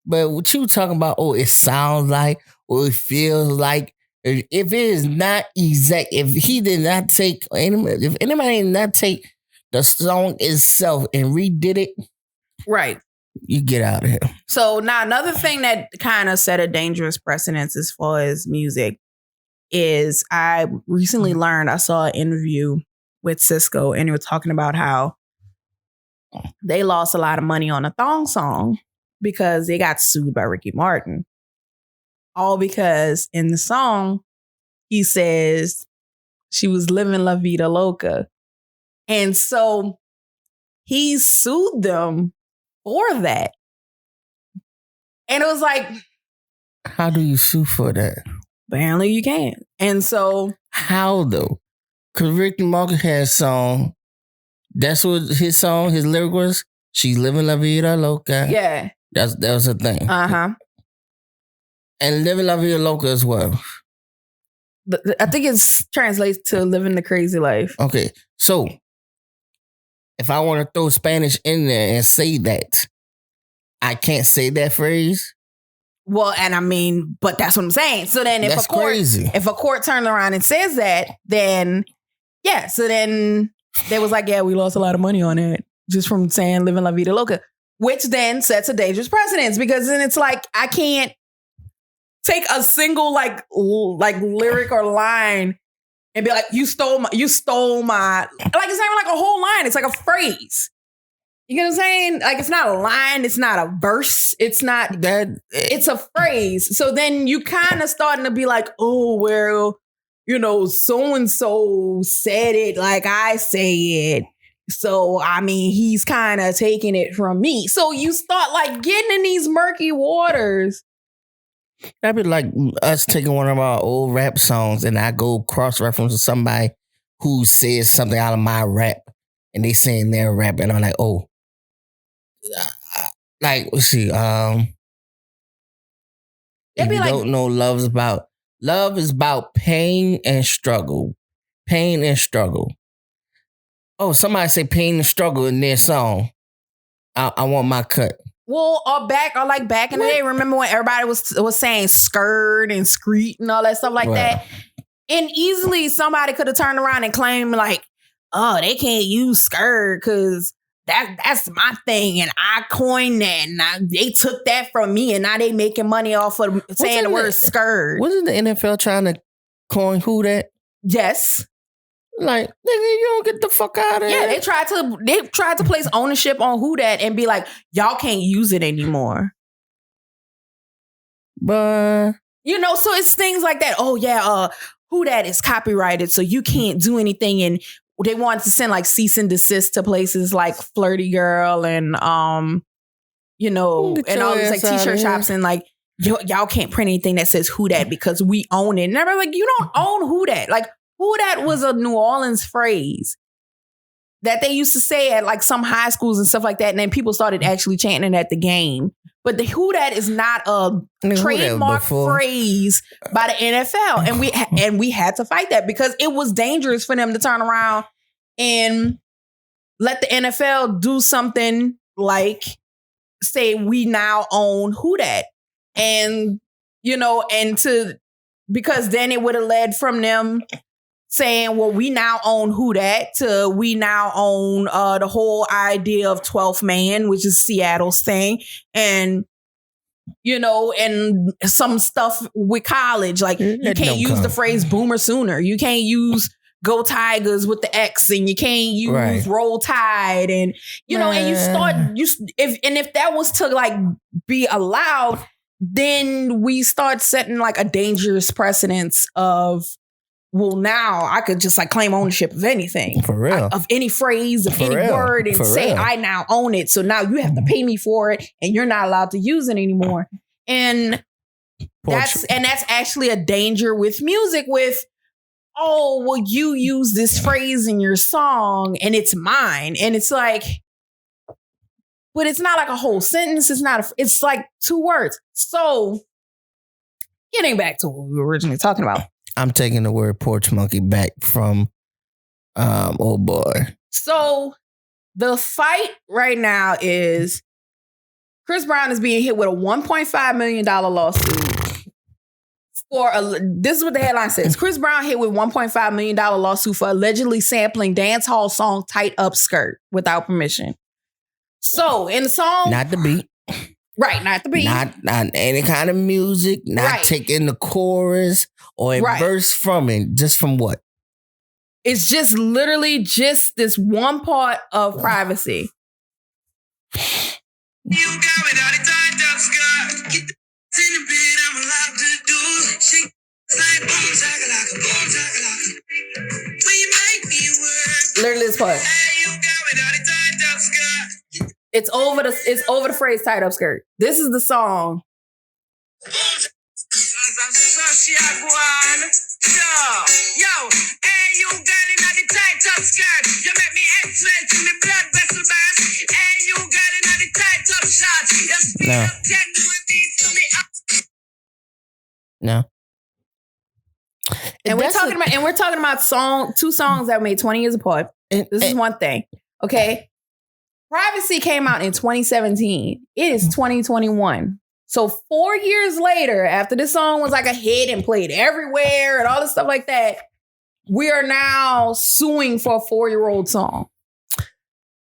But what you talking about, it sounds like, or it feels like, if it is not exact, if he did not take, if anybody did not take the song itself and redid it, right, you get out of here. So now another thing that kind of set a dangerous precedence as far as music is I recently learned, I saw an interview with Cisco and they were talking about how they lost a lot of money on a thong song because they got sued by Ricky Martin. All because in the song, he says she was living La Vida Loca. And so he sued them for that. And it was like, how do you sue for that? Apparently you can. And so how though? Because Ricky Martin had a song That's what his song, his lyric was. She's living la vida loca. Yeah. That was a thing. Uh-huh. And living la vida loca as well. I think it translates to living the crazy life. Okay. So if I want to throw Spanish in there and say that, I can't say that phrase. Well, and I mean, but that's what I'm saying. So then if a court turned around and says that, then yeah. So then they was like, yeah, we lost a lot of money on it just from saying living la vida loca, which then sets a dangerous precedence because then it's like, I can't take a single like lyric or line and be like, you stole my, like it's not even like a whole line. It's like a phrase. You know what I'm saying? Like it's not a line. It's not a verse. It's not that. It's a phrase. So then you kind of starting to be like, oh, well, you know, so-and-so said it like I say it. So, I mean, he's kind of taking it from me. So you start like getting in these murky waters. That'd be like us taking one of our old rap songs and I go cross-reference with somebody who says something out of my rap and they saying their rap and I'm like, oh. Like, let's see. If you don't know, love is about pain and struggle. Pain and struggle. Oh, somebody say pain and struggle in their song. I want my cut. Well, back in the day, remember when everybody was saying skirt and screet and all that stuff like that? And easily somebody could have turned around and claimed like, oh, they can't use skirt because that's my thing, and I coined that, and they took that from me, and now they making money off of saying the word skirt. Wasn't the NFL trying to coin who that? Yes. Like, nigga, you don't get the fuck out of here. Yeah, they tried to place ownership on who that and be like, y'all can't use it anymore. But you know, so it's things like that. Oh yeah, who that is copyrighted, so you can't do anything. And they wanted to send like cease and desist to places like Flirty Girl and you know, and all these like t-shirt shops and like y'all can't print anything that says who that because we own it. And everybody's like, you don't own who that. Like who that was a New Orleans phrase that they used to say at like some high schools and stuff like that. And then people started actually chanting it at the game. But the who that is not a trademark phrase by the NFL. And we had to fight that because it was dangerous for them to turn around and let the NFL do something like say we now own who that. And, you know, because then it would have led from them saying, well, we now own who that to we now own the whole idea of 12th man, which is Seattle's thing. And, you know, and some stuff with college, like you can't use the phrase boomer sooner. You can't use go Tigers with the X and you can't use roll tide. And, you know, and if that was to like be allowed, then we start setting like a dangerous precedence of, well, now I could just like claim ownership of anything. For real. Of any phrase, of any word and say, I now own it. So now you have to pay me for it and you're not allowed to use it anymore. And that's actually a danger with music with, oh, well, you use this phrase in your song and it's mine. And it's like, but it's not like a whole sentence. It's like two words. So getting back to what we were originally talking about. I'm taking the word porch monkey back from oh boy. So the fight right now is Chris Brown is being hit with a $1.5 million lawsuit this is what the headline says. Chris Brown hit with $1.5 million lawsuit for allegedly sampling dance hall song Tight Up Skirt without permission. So in the song, not the beat. Right, not the beat. Not any kind of music, not taking the chorus or a verse from it. Just from what? It's just literally just this one part of privacy. You got without a tied up skirt. Get the in the bed, I'm allowed to do. Shake like boom, chakalaka, boom, chakalaka. When you make me work. Literally this part. Hey, you got without a tied up skirt. It's over the phrase tied up skirt. This is the song. Yo, hey, you got it at the tight short skirt. You make me excellent in the blood vessel burst. Hey, you got another tight up shot. You speed up 10 beats to me up. No. And we're talking about two songs that were made 20 years apart. This is one thing. Okay. Privacy came out in 2017. It is 2021. So 4 years later, after this song was like a hit and played everywhere and all this stuff like that, we are now suing for a 4-year-old song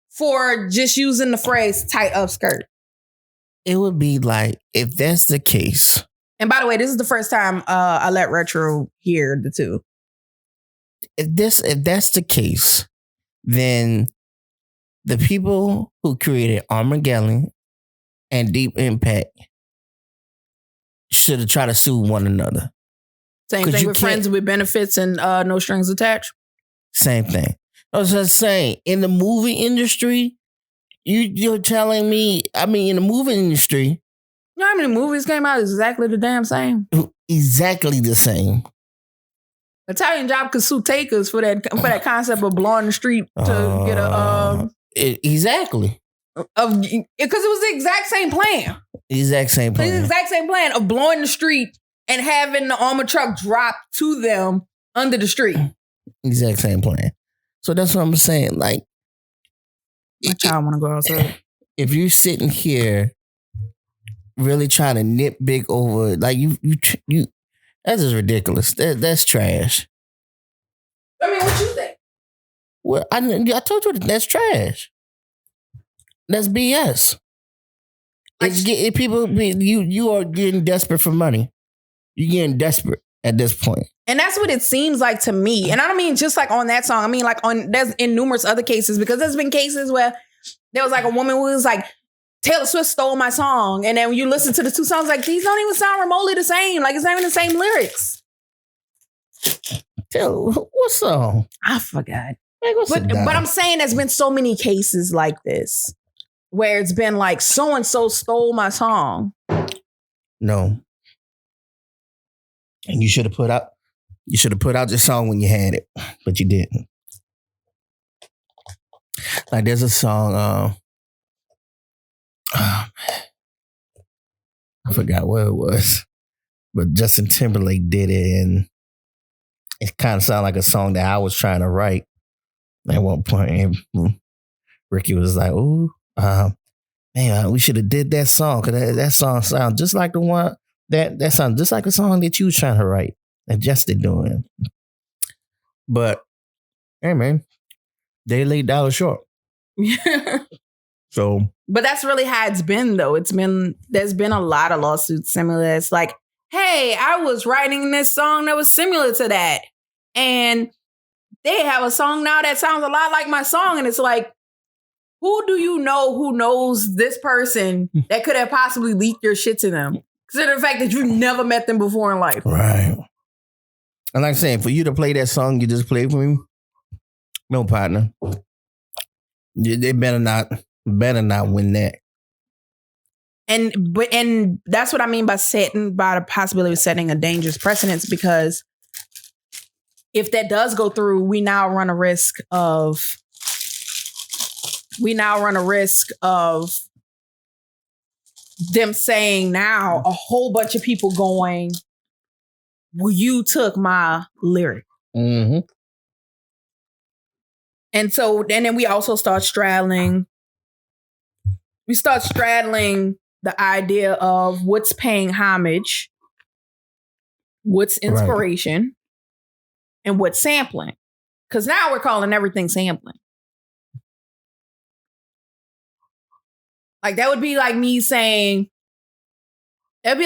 for just using the phrase tight up skirt. It would be like, if that's the case. And by the way, this is the first time I let Retro hear the two. If that's the case, then the people who created Armageddon and Deep Impact should have tried to sue one another. Same thing with Friends with Benefits and No Strings Attached. Same thing. I was just saying, in the movie industry, you're telling me, I mean, in the movie industry, you know how many movies came out exactly the damn same? Exactly the same. Italian Job could sue takers for that concept of blowing the street to get a exactly because it was the exact same plan. The exact same plan of blowing the street and having the armored truck drop to them under the street. Exact same plan. So that's what I'm saying. Like, my child want to go outside. If you're sitting here really trying to nitpick over, like you, that's just ridiculous. That's trash. I mean, what you think? Well, I told you that's trash. That's BS. You are getting desperate for money. You're getting desperate at this point. And that's what it seems like to me. And I don't mean just like on that song. I mean like there's in numerous other cases, because there's been cases where there was like a woman who was like, Taylor Swift stole my song. And then when you listen to the two songs, like, these don't even sound remotely the same. Like, it's not even the same lyrics. What song? I forgot. But I'm saying there's been so many cases like this where it's been like, so-and-so stole my song. No. And you should have put out your song when you had it, but you didn't. Like, there's a song, I forgot what it was, but Justin Timberlake did it, and it kind of sounded like a song that I was trying to write at one point. And Ricky was like, "Oh, man, we should have did that song, because that song sounds just like the one that sounds just like a song that you was trying to write and Justin doing." But hey, man, they laid $1 short. So, but that's really how it's been, though. There's been a lot of lawsuits similar. It's like, hey, I was writing this song that was similar to that, and they have a song now that sounds a lot like my song, and it's like, who do you know who knows this person that could have possibly leaked your shit to them? Consider the fact that you never met them before in life. Right. And like I'm saying, for you to play that song you just played for me, no, partner. They better not win that. And that's what I mean by the possibility of setting a dangerous precedence, because if that does go through, we now run a risk of them saying now a whole bunch of people going, well, you took my lyric. Mm-hmm. And then we also start straddling the idea of what's paying homage, what's inspiration, and what's sampling. Because now we're calling everything sampling. Like, that would be like me saying, Nia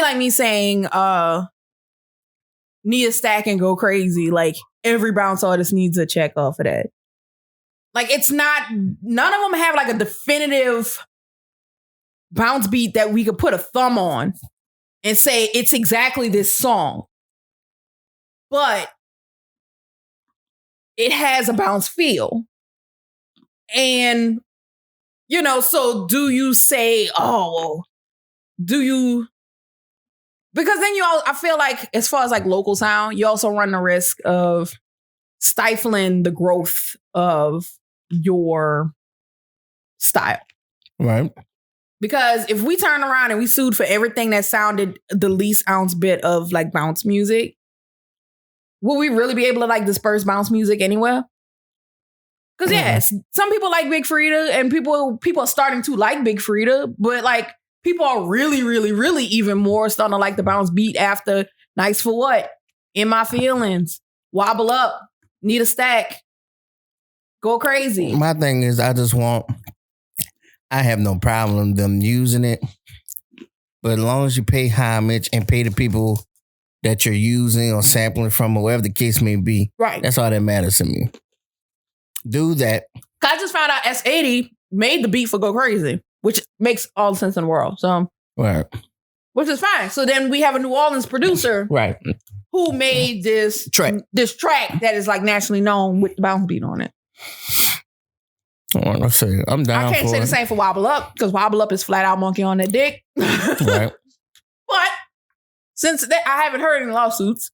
Stack and Go Crazy. Like, every bounce artist needs a check off of that. Like, it's not, none of them have like a definitive bounce beat that we could put a thumb on and say it's exactly this song. But it has a bounce feel. And, so do you say, because then I feel like as far as like local sound, you also run the risk of stifling the growth of your style. Right. Because if we turn around and we sued for everything that sounded the least ounce bit of like bounce music, will we really be able to like disperse bounce music anywhere? Because yes, some people like Big Freedia and people are starting to like Big Freedia, but like people are really, really, really even more starting to like the bounce beat after Nice for What? In My Feelings, Wobble Up, Need a Stack, Go Crazy. My thing is I have no problem them using it, but as long as you pay homage and pay the people that you're using or sampling from or whatever the case may be, right? That's all that matters to me. Do that. I just found out S80 made the beat for Go Crazy, which makes all the sense in the world. So, right. Which is fine. So then we have a New Orleans producer, right, who made this track that is like nationally known with the bounce beat on it. Let's see. I'm down. I can't say the same for Wobble Up because Wobble Up is flat out monkey on that dick. Right. But since I haven't heard any lawsuits,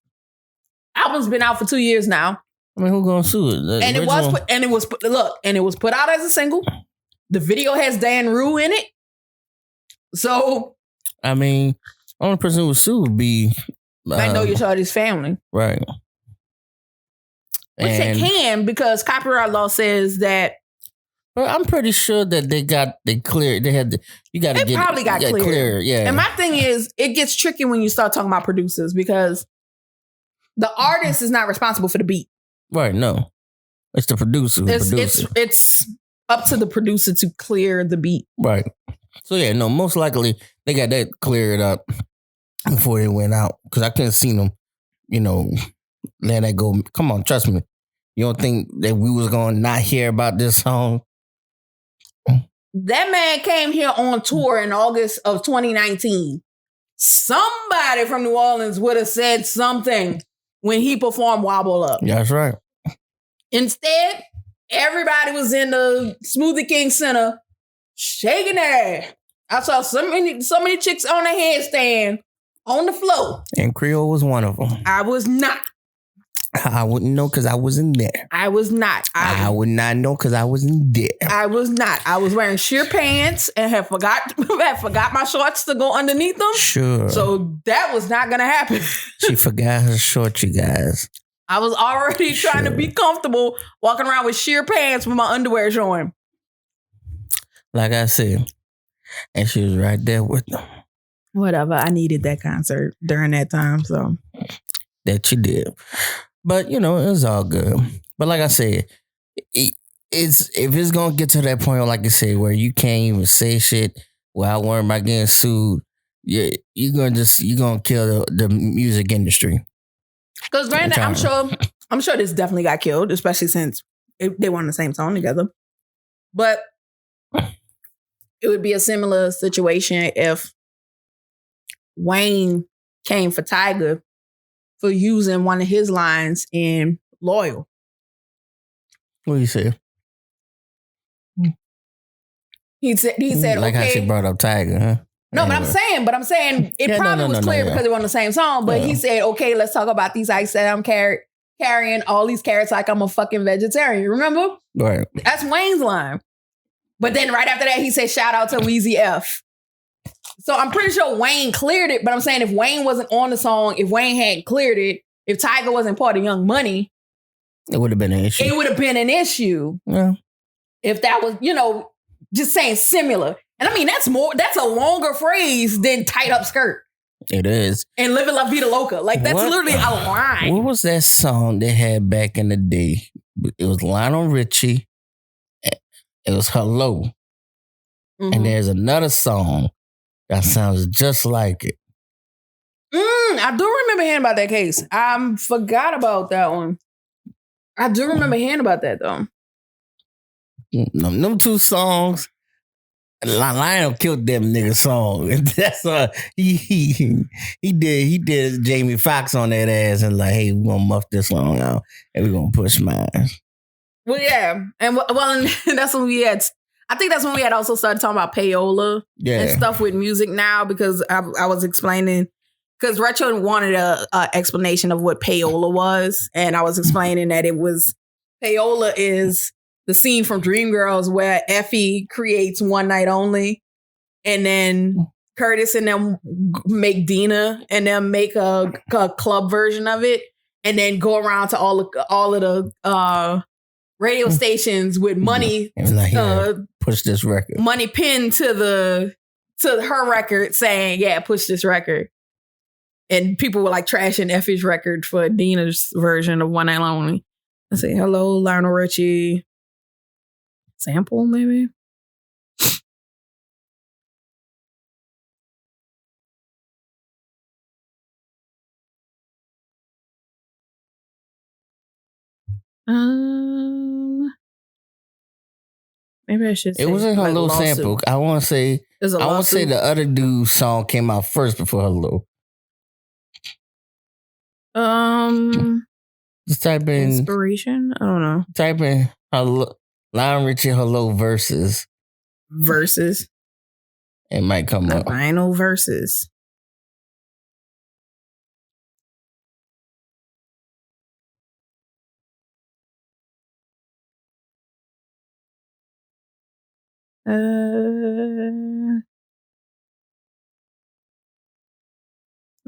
album's been out for 2 years now. I mean, who gonna sue it? And it was put out as a single. The video has Dan Rue in it. So, I mean, only person who would sue would be I know your shorty's family, right? Which they can because copyright law says that. Well, I'm pretty sure that they cleared. They had you got to get probably got cleared. Yeah. And my thing is, it gets tricky when you start talking about producers because the artist is not responsible for the beat. Right, no. It's the producer. It's up to the producer to clear the beat. Right. So yeah, no, most likely they got that cleared up before they went out. Because I couldn't see them, let that go. Come on, trust me. You don't think that we was going to not hear about this song? That man came here on tour in August of 2019. Somebody from New Orleans would have said something when he performed Wobble Up. That's right. Instead, everybody was in the Smoothie King Center shaking their ass. I saw so many chicks on the headstand on the floor. And Creole was one of them. I was not. I wouldn't know because I wasn't there. I was not. I would not know because I wasn't there. I was not. I was wearing sheer pants and had forgot my shorts to go underneath them. Sure. So that was not going to happen. She forgot her shorts, you guys. I was already trying to be comfortable walking around with sheer pants with my underwear showing. Like I said, and she was right there with them. Whatever. I needed that concert during that time, so. That you did. But, it was all good. But like I said, if it's going to get to that point, like I said, where you can't even say shit without worrying about getting sued, you're going to kill the music industry. Because granted, I'm sure this definitely got killed, especially since they were on the same song together. But it would be a similar situation if Wayne came for Tyga for using one of his lines in Loyal. What do you say? He said, like okay. How she brought up Tyga, huh? No, but I'm saying it probably was clear because they were on the same song. But he said, okay, let's talk about these ice that I'm carrying all these carrots like I'm a fucking vegetarian. Remember? Right. That's Wayne's line. But then right after that, he said, shout out to Weezy F. So I'm pretty sure Wayne cleared it. But I'm saying if Wayne wasn't on the song, if Wayne hadn't cleared it, if Tyga wasn't part of Young Money, it would have been an issue. It would have been an issue. Yeah. If that was, just saying similar. And I mean, that's a longer phrase than tight up skirt. It is. And Living La Vida Loca. Like, that's literally a line. What was that song they had back in the day? It was Lionel Richie. It was Hello. Mm-hmm. And there's another song that sounds just like it. I do remember hearing about that case. I forgot about that one. I do remember hearing about that, though. Them two songs, Lionel killed them niggas song. That's he did Jamie Foxx on that ass and like, hey, we're gonna muff this song out and we're gonna push mine. Well, yeah, and that's when we had. I think that's when we had also started talking about payola and stuff with music now because I was explaining because Retro wanted a explanation of what payola was, and I was explaining that it was payola is the scene from Dreamgirls where Effie creates One Night Only, and then Curtis and them make Dina and them make a club version of it, and then go around to all of the radio stations with money. Push this record. Money pinned to her record saying, "Yeah, push this record." And people were like trashing Effie's record for Dina's version of One Night Only. I say, "Hello, Lionel Richie." Sample, maybe. Maybe I should say it wasn't her like little lawsuit. sample. I want to say the other dude's song came out first before Hello. Just type in inspiration. I don't know. Type in Hello, Lionel Richie Hello verses. It might come up. Vinyl verses.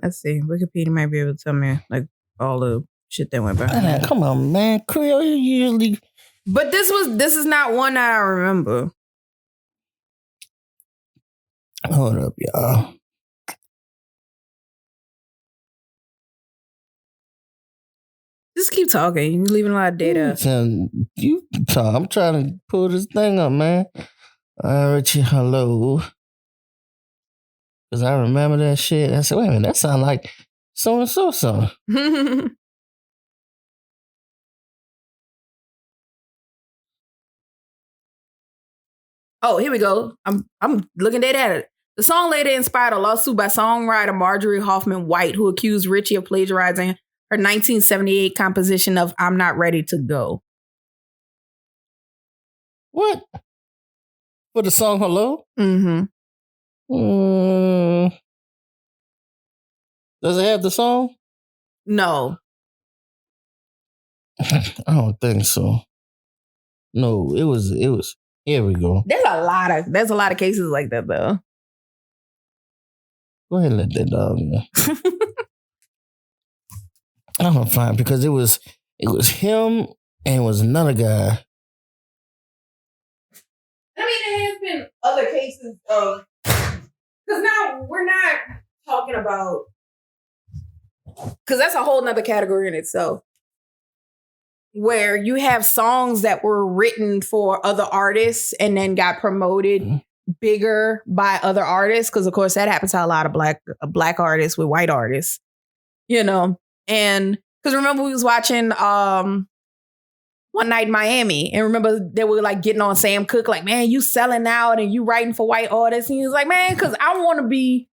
Let's see. Wikipedia might be able to tell me like all the shit that went by. Come on, man. Creole usually. But this is not one that I remember. Hold up, y'all. Just keep talking. You're leaving a lot of data. You talk. I'm trying to pull this thing up, man. Richie, hello. Because I remember that shit. I said, wait a minute, that sound like so-and-so song. Oh, here we go. I'm looking at it. The song later inspired a lawsuit by songwriter Marjorie Hoffman White, who accused Richie of plagiarizing her 1978 composition of "I'm Not Ready to Go." What? For the song Hello? Mm-hmm. Does it have the song? No. I don't think so. No, it was. Here we go. There's a lot of cases like that though. Go ahead and let that dog go. I'm gonna find because it was him and it was another guy. I mean, there has been other cases of because now we're not talking about because that's a whole nother category in itself. Where you have songs that were written for other artists and then got promoted bigger by other artists. Because, of course, that happens to a lot of black artists with white artists, you know. And because remember we was watching One Night in Miami. And remember they were like getting on Sam Cooke like, man, you selling out and you writing for white artists. And he was like, man, because I want to be,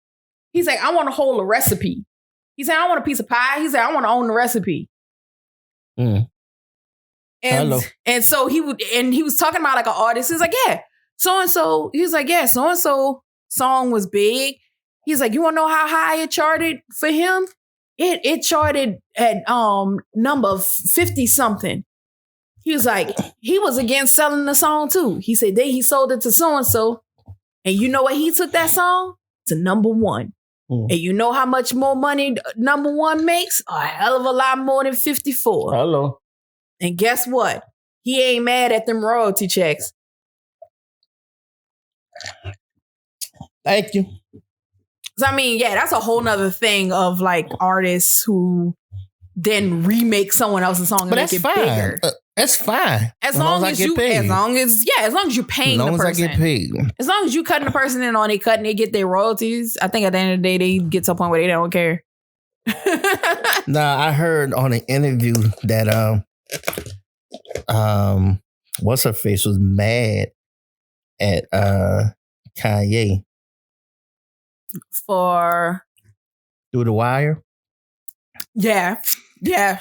he's like, I want to hold a recipe. He said, I want a piece of pie. He said, I want to own the recipe. And so he was talking about like an artist. He's like, yeah, so-and-so. He's like, yeah, so-and-so song was big. He's like, you want to know how high it charted for him? It charted at number 50 something. He was like, he was against selling the song too. He said he sold it to so-and-so. And you know what? He took that song to number one. And you know how much more money number one makes? A hell of a lot more than 54. Hello. And guess what? He ain't mad at them royalty checks. Thank you. So, I mean, yeah, that's a whole nother thing of like artists who then remake someone else's song and but make it fine. bigger. That's fine. As long as you're paying the person. I get paid. As long as you cutting the person in on they cut and they get their royalties, I think at the end of the day, they get to a point where they don't care. Nah, I heard on an interview that what's her face was mad at Kanye for Through the Wire. Yeah,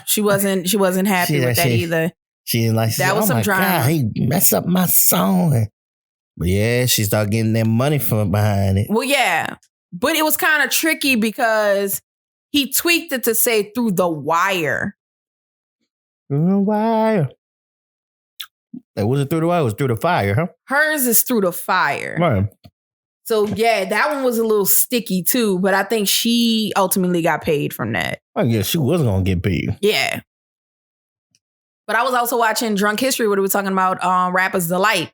she wasn't happy with that either. She didn't like that. Was some drama. God, he messed up my song. But yeah, she started getting that money from behind it. Well, yeah, but it was kind of tricky because He tweaked it to say through the wire. Through the wire. It wasn't through the wire, it was through the fire, huh? Hers is through the fire. Right. So, yeah, that one was a little sticky, too. But I think she ultimately got paid from that. I guess she was going to get paid. Yeah. But I was also watching Drunk History where they were talking about Rapper's Delight.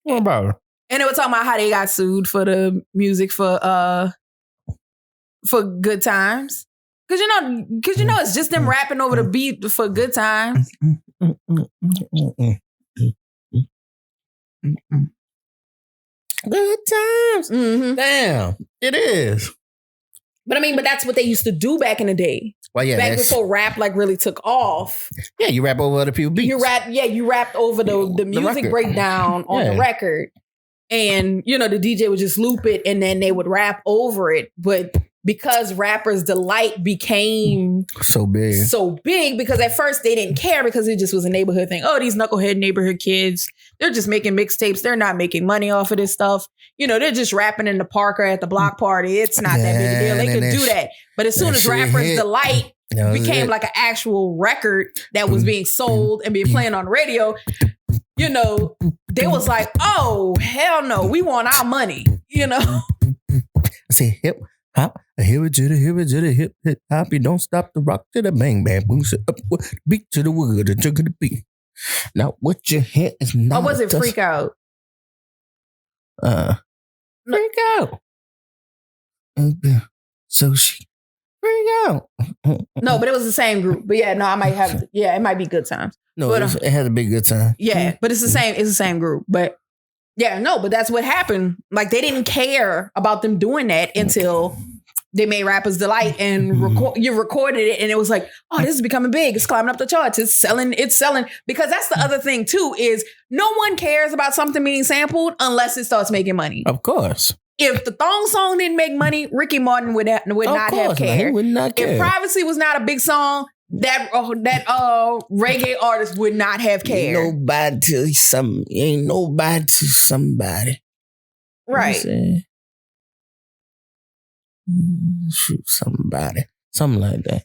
What about her? And they were talking about how they got sued for the music for Good Times. Because, you know, it's just them rapping over the beat for Good Times. Good times. Mm-hmm. Damn, it is. But that's what they used to do back in the day. Well, yeah, back before rap like really took off. Yeah, you rap over other people's beats. You rapped over the music breakdown on the record. And, you know, the DJ would just loop it and then they would rap over it. But because Rapper's Delight became so big because at first they didn't care because it just was a neighborhood thing. Oh, these knucklehead neighborhood kids, they're just making mixtapes. They're not making money off of this stuff. You know, they're just rapping in the park or at the block party. It's not that big a deal. They could do that. But as soon as Rapper's Delight became like an actual record that was being sold and being played on the radio, you know, they was like, oh, hell no, we want our money, you know. I say hip hop, hip it to the hip hop. You don't stop the rock to the bang bang boom. Up beat to the wood, the jug of the beat. Now what you hit is not. Or was it Freak Out? Freak Out. So she Freak Out. No, but it was the same group. But yeah, no, I might have. Yeah, it might be Good Times. No, but, it had a big good time. Yeah, but it's the same. It's the same group. But yeah, no, but that's what happened. Like they didn't care about them doing that until they made Rapper's Delight and you recorded it, and it was like, oh, this is becoming big. It's climbing up the charts. It's selling. Because that's the other thing too is no one cares about something being sampled unless it starts making money. Of course. If the thong song didn't make money, Ricky Martin would not have cared. He would not care. If Privacy was not a big song, that reggae artist would not have cared. Ain't nobody to somebody. Right. Shoot somebody. Something like that.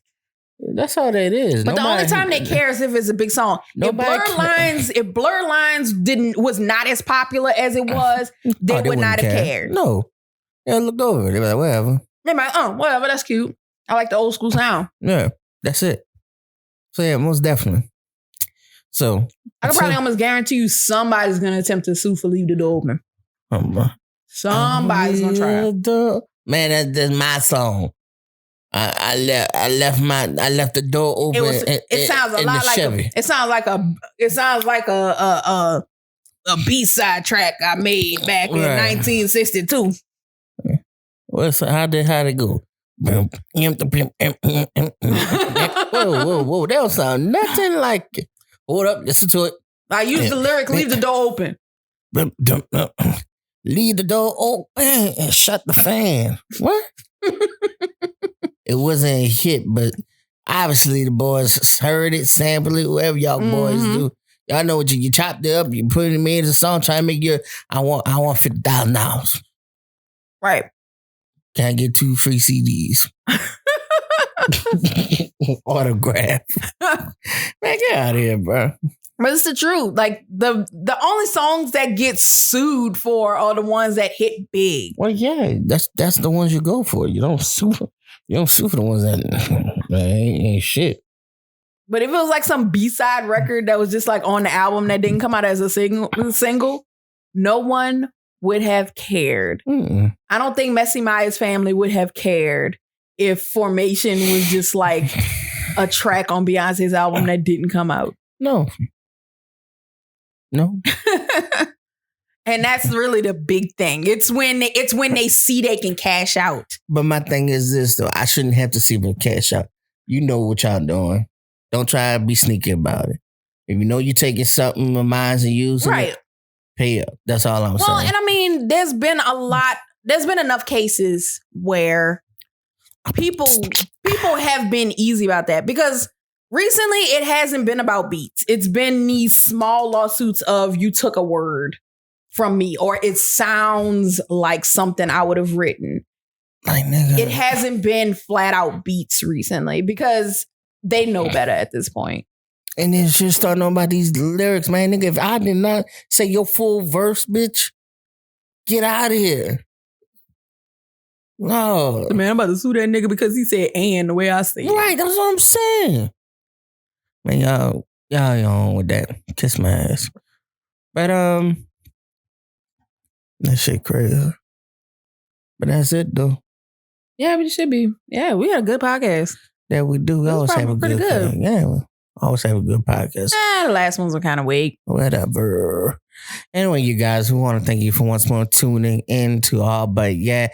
That's all that is. But the only time they care is if it's a big song. If Blur Lines was not as popular as it was, they would not have cared. No. They looked over it. They were like, whatever. They're like, oh, whatever, that's cute. I like the old school sound. Yeah, that's it. So yeah, most definitely. So I can probably almost guarantee you somebody's gonna attempt to sue for Leave the Door Open. Somebody's gonna try. Man, that's my song. I left the door open. It sounds a lot like a B-side track I made back in 1962. Well, so how'd it go? Whoa, that don't sound nothing like it. Hold up, listen to it. I used the lyric, leave the door open. Leave the door open and shut the fan. What? It wasn't a hit, but obviously the boys heard it, sampled it, whatever y'all boys do. Y'all know what you chopped it up, you put it in the song, trying to make I want $50,000. Right. Can I get 2 free CDs? Autograph. Man, get out of here, bro. But it's the truth. Like the only songs that get sued for are the ones that hit big. Well, yeah, that's the ones you go for. You don't sue for the ones that ain't shit. But if it was like some B-side record that was just like on the album that didn't come out as a single, no one would have cared. Mm-mm. I don't think Messy Maya's family would have cared if Formation was just like a track on Beyonce's album that didn't come out. No. And that's really the big thing. It's when they see they can cash out. But my thing is this though, I shouldn't have to see them cash out. You know what y'all doing. Don't try to be sneaky about it. If you know you're taking something of mine and using it, pay up. That's all I'm saying. Well, and I mean, there's been enough cases where people have been easy about that because recently it hasn't been about beats. It's been these small lawsuits of you took a word from me or it sounds like something I would have written. Like, nigga. It hasn't been flat out beats recently because they know better at this point. And then just start knowing about these lyrics, man. Nigga, if I did not say your full verse, bitch, get out of here. No. Man, I'm about to sue that nigga because he said "and" the way I say it. Right, that's what I'm saying. Man, y'all on with that. Kiss my ass. But that shit crazy. But that's it though. Yeah, but it should be. Yeah, we had a good podcast. Yeah, we do. We always have a good podcast. Yeah, we always have a good podcast. The last ones were kind of weak. Whatever. Anyway, you guys, we want to thank you for once more tuning in to all. But yeah,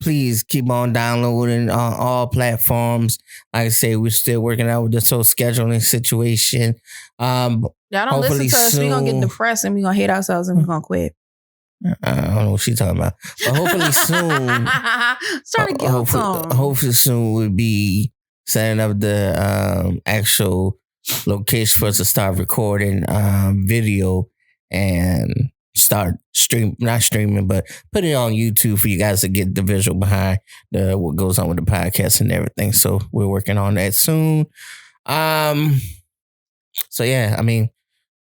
please keep on downloading on all platforms. Like I say, we're still working out with this whole scheduling situation. Y'all don't listen to us. We're going to get depressed and we're going to hate ourselves and we're going to quit. I don't know what she's talking about. But hopefully soon. Hopefully soon we'll be setting up the actual location for us to start recording video and start not streaming, but put it on YouTube for you guys to get the visual behind what goes on with the podcast and everything. So we're working on that soon. So yeah, I mean,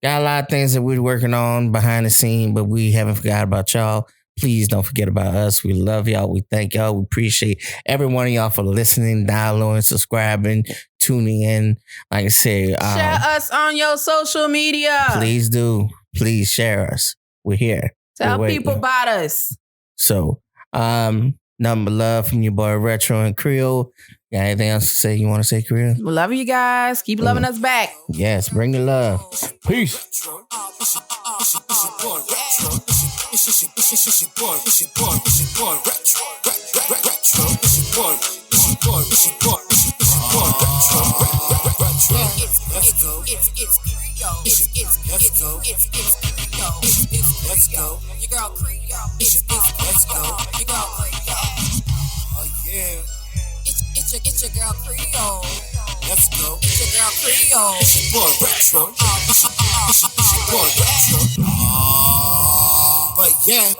got a lot of things that we're working on behind the scene, but we haven't forgot about y'all. Please don't forget about us. We love y'all. We thank y'all. We appreciate every one of y'all for listening, downloading, subscribing, tuning in. Like I said, share us on your social media. Please do. Please share us. We're here. Tell people about us. So, nothing but love from your boy Retro and Creole. Got anything else to say? You want to say, Creole? We love you guys. Keep loving us back. Yes, bring the love. Peace. Let's go. Your girl Creole. Let's go. Your girl Creole. Oh yeah. It's your girl Creole. Let's go. It's your girl Creole. It's your boy Retro. It's your boy Retro. But yeah.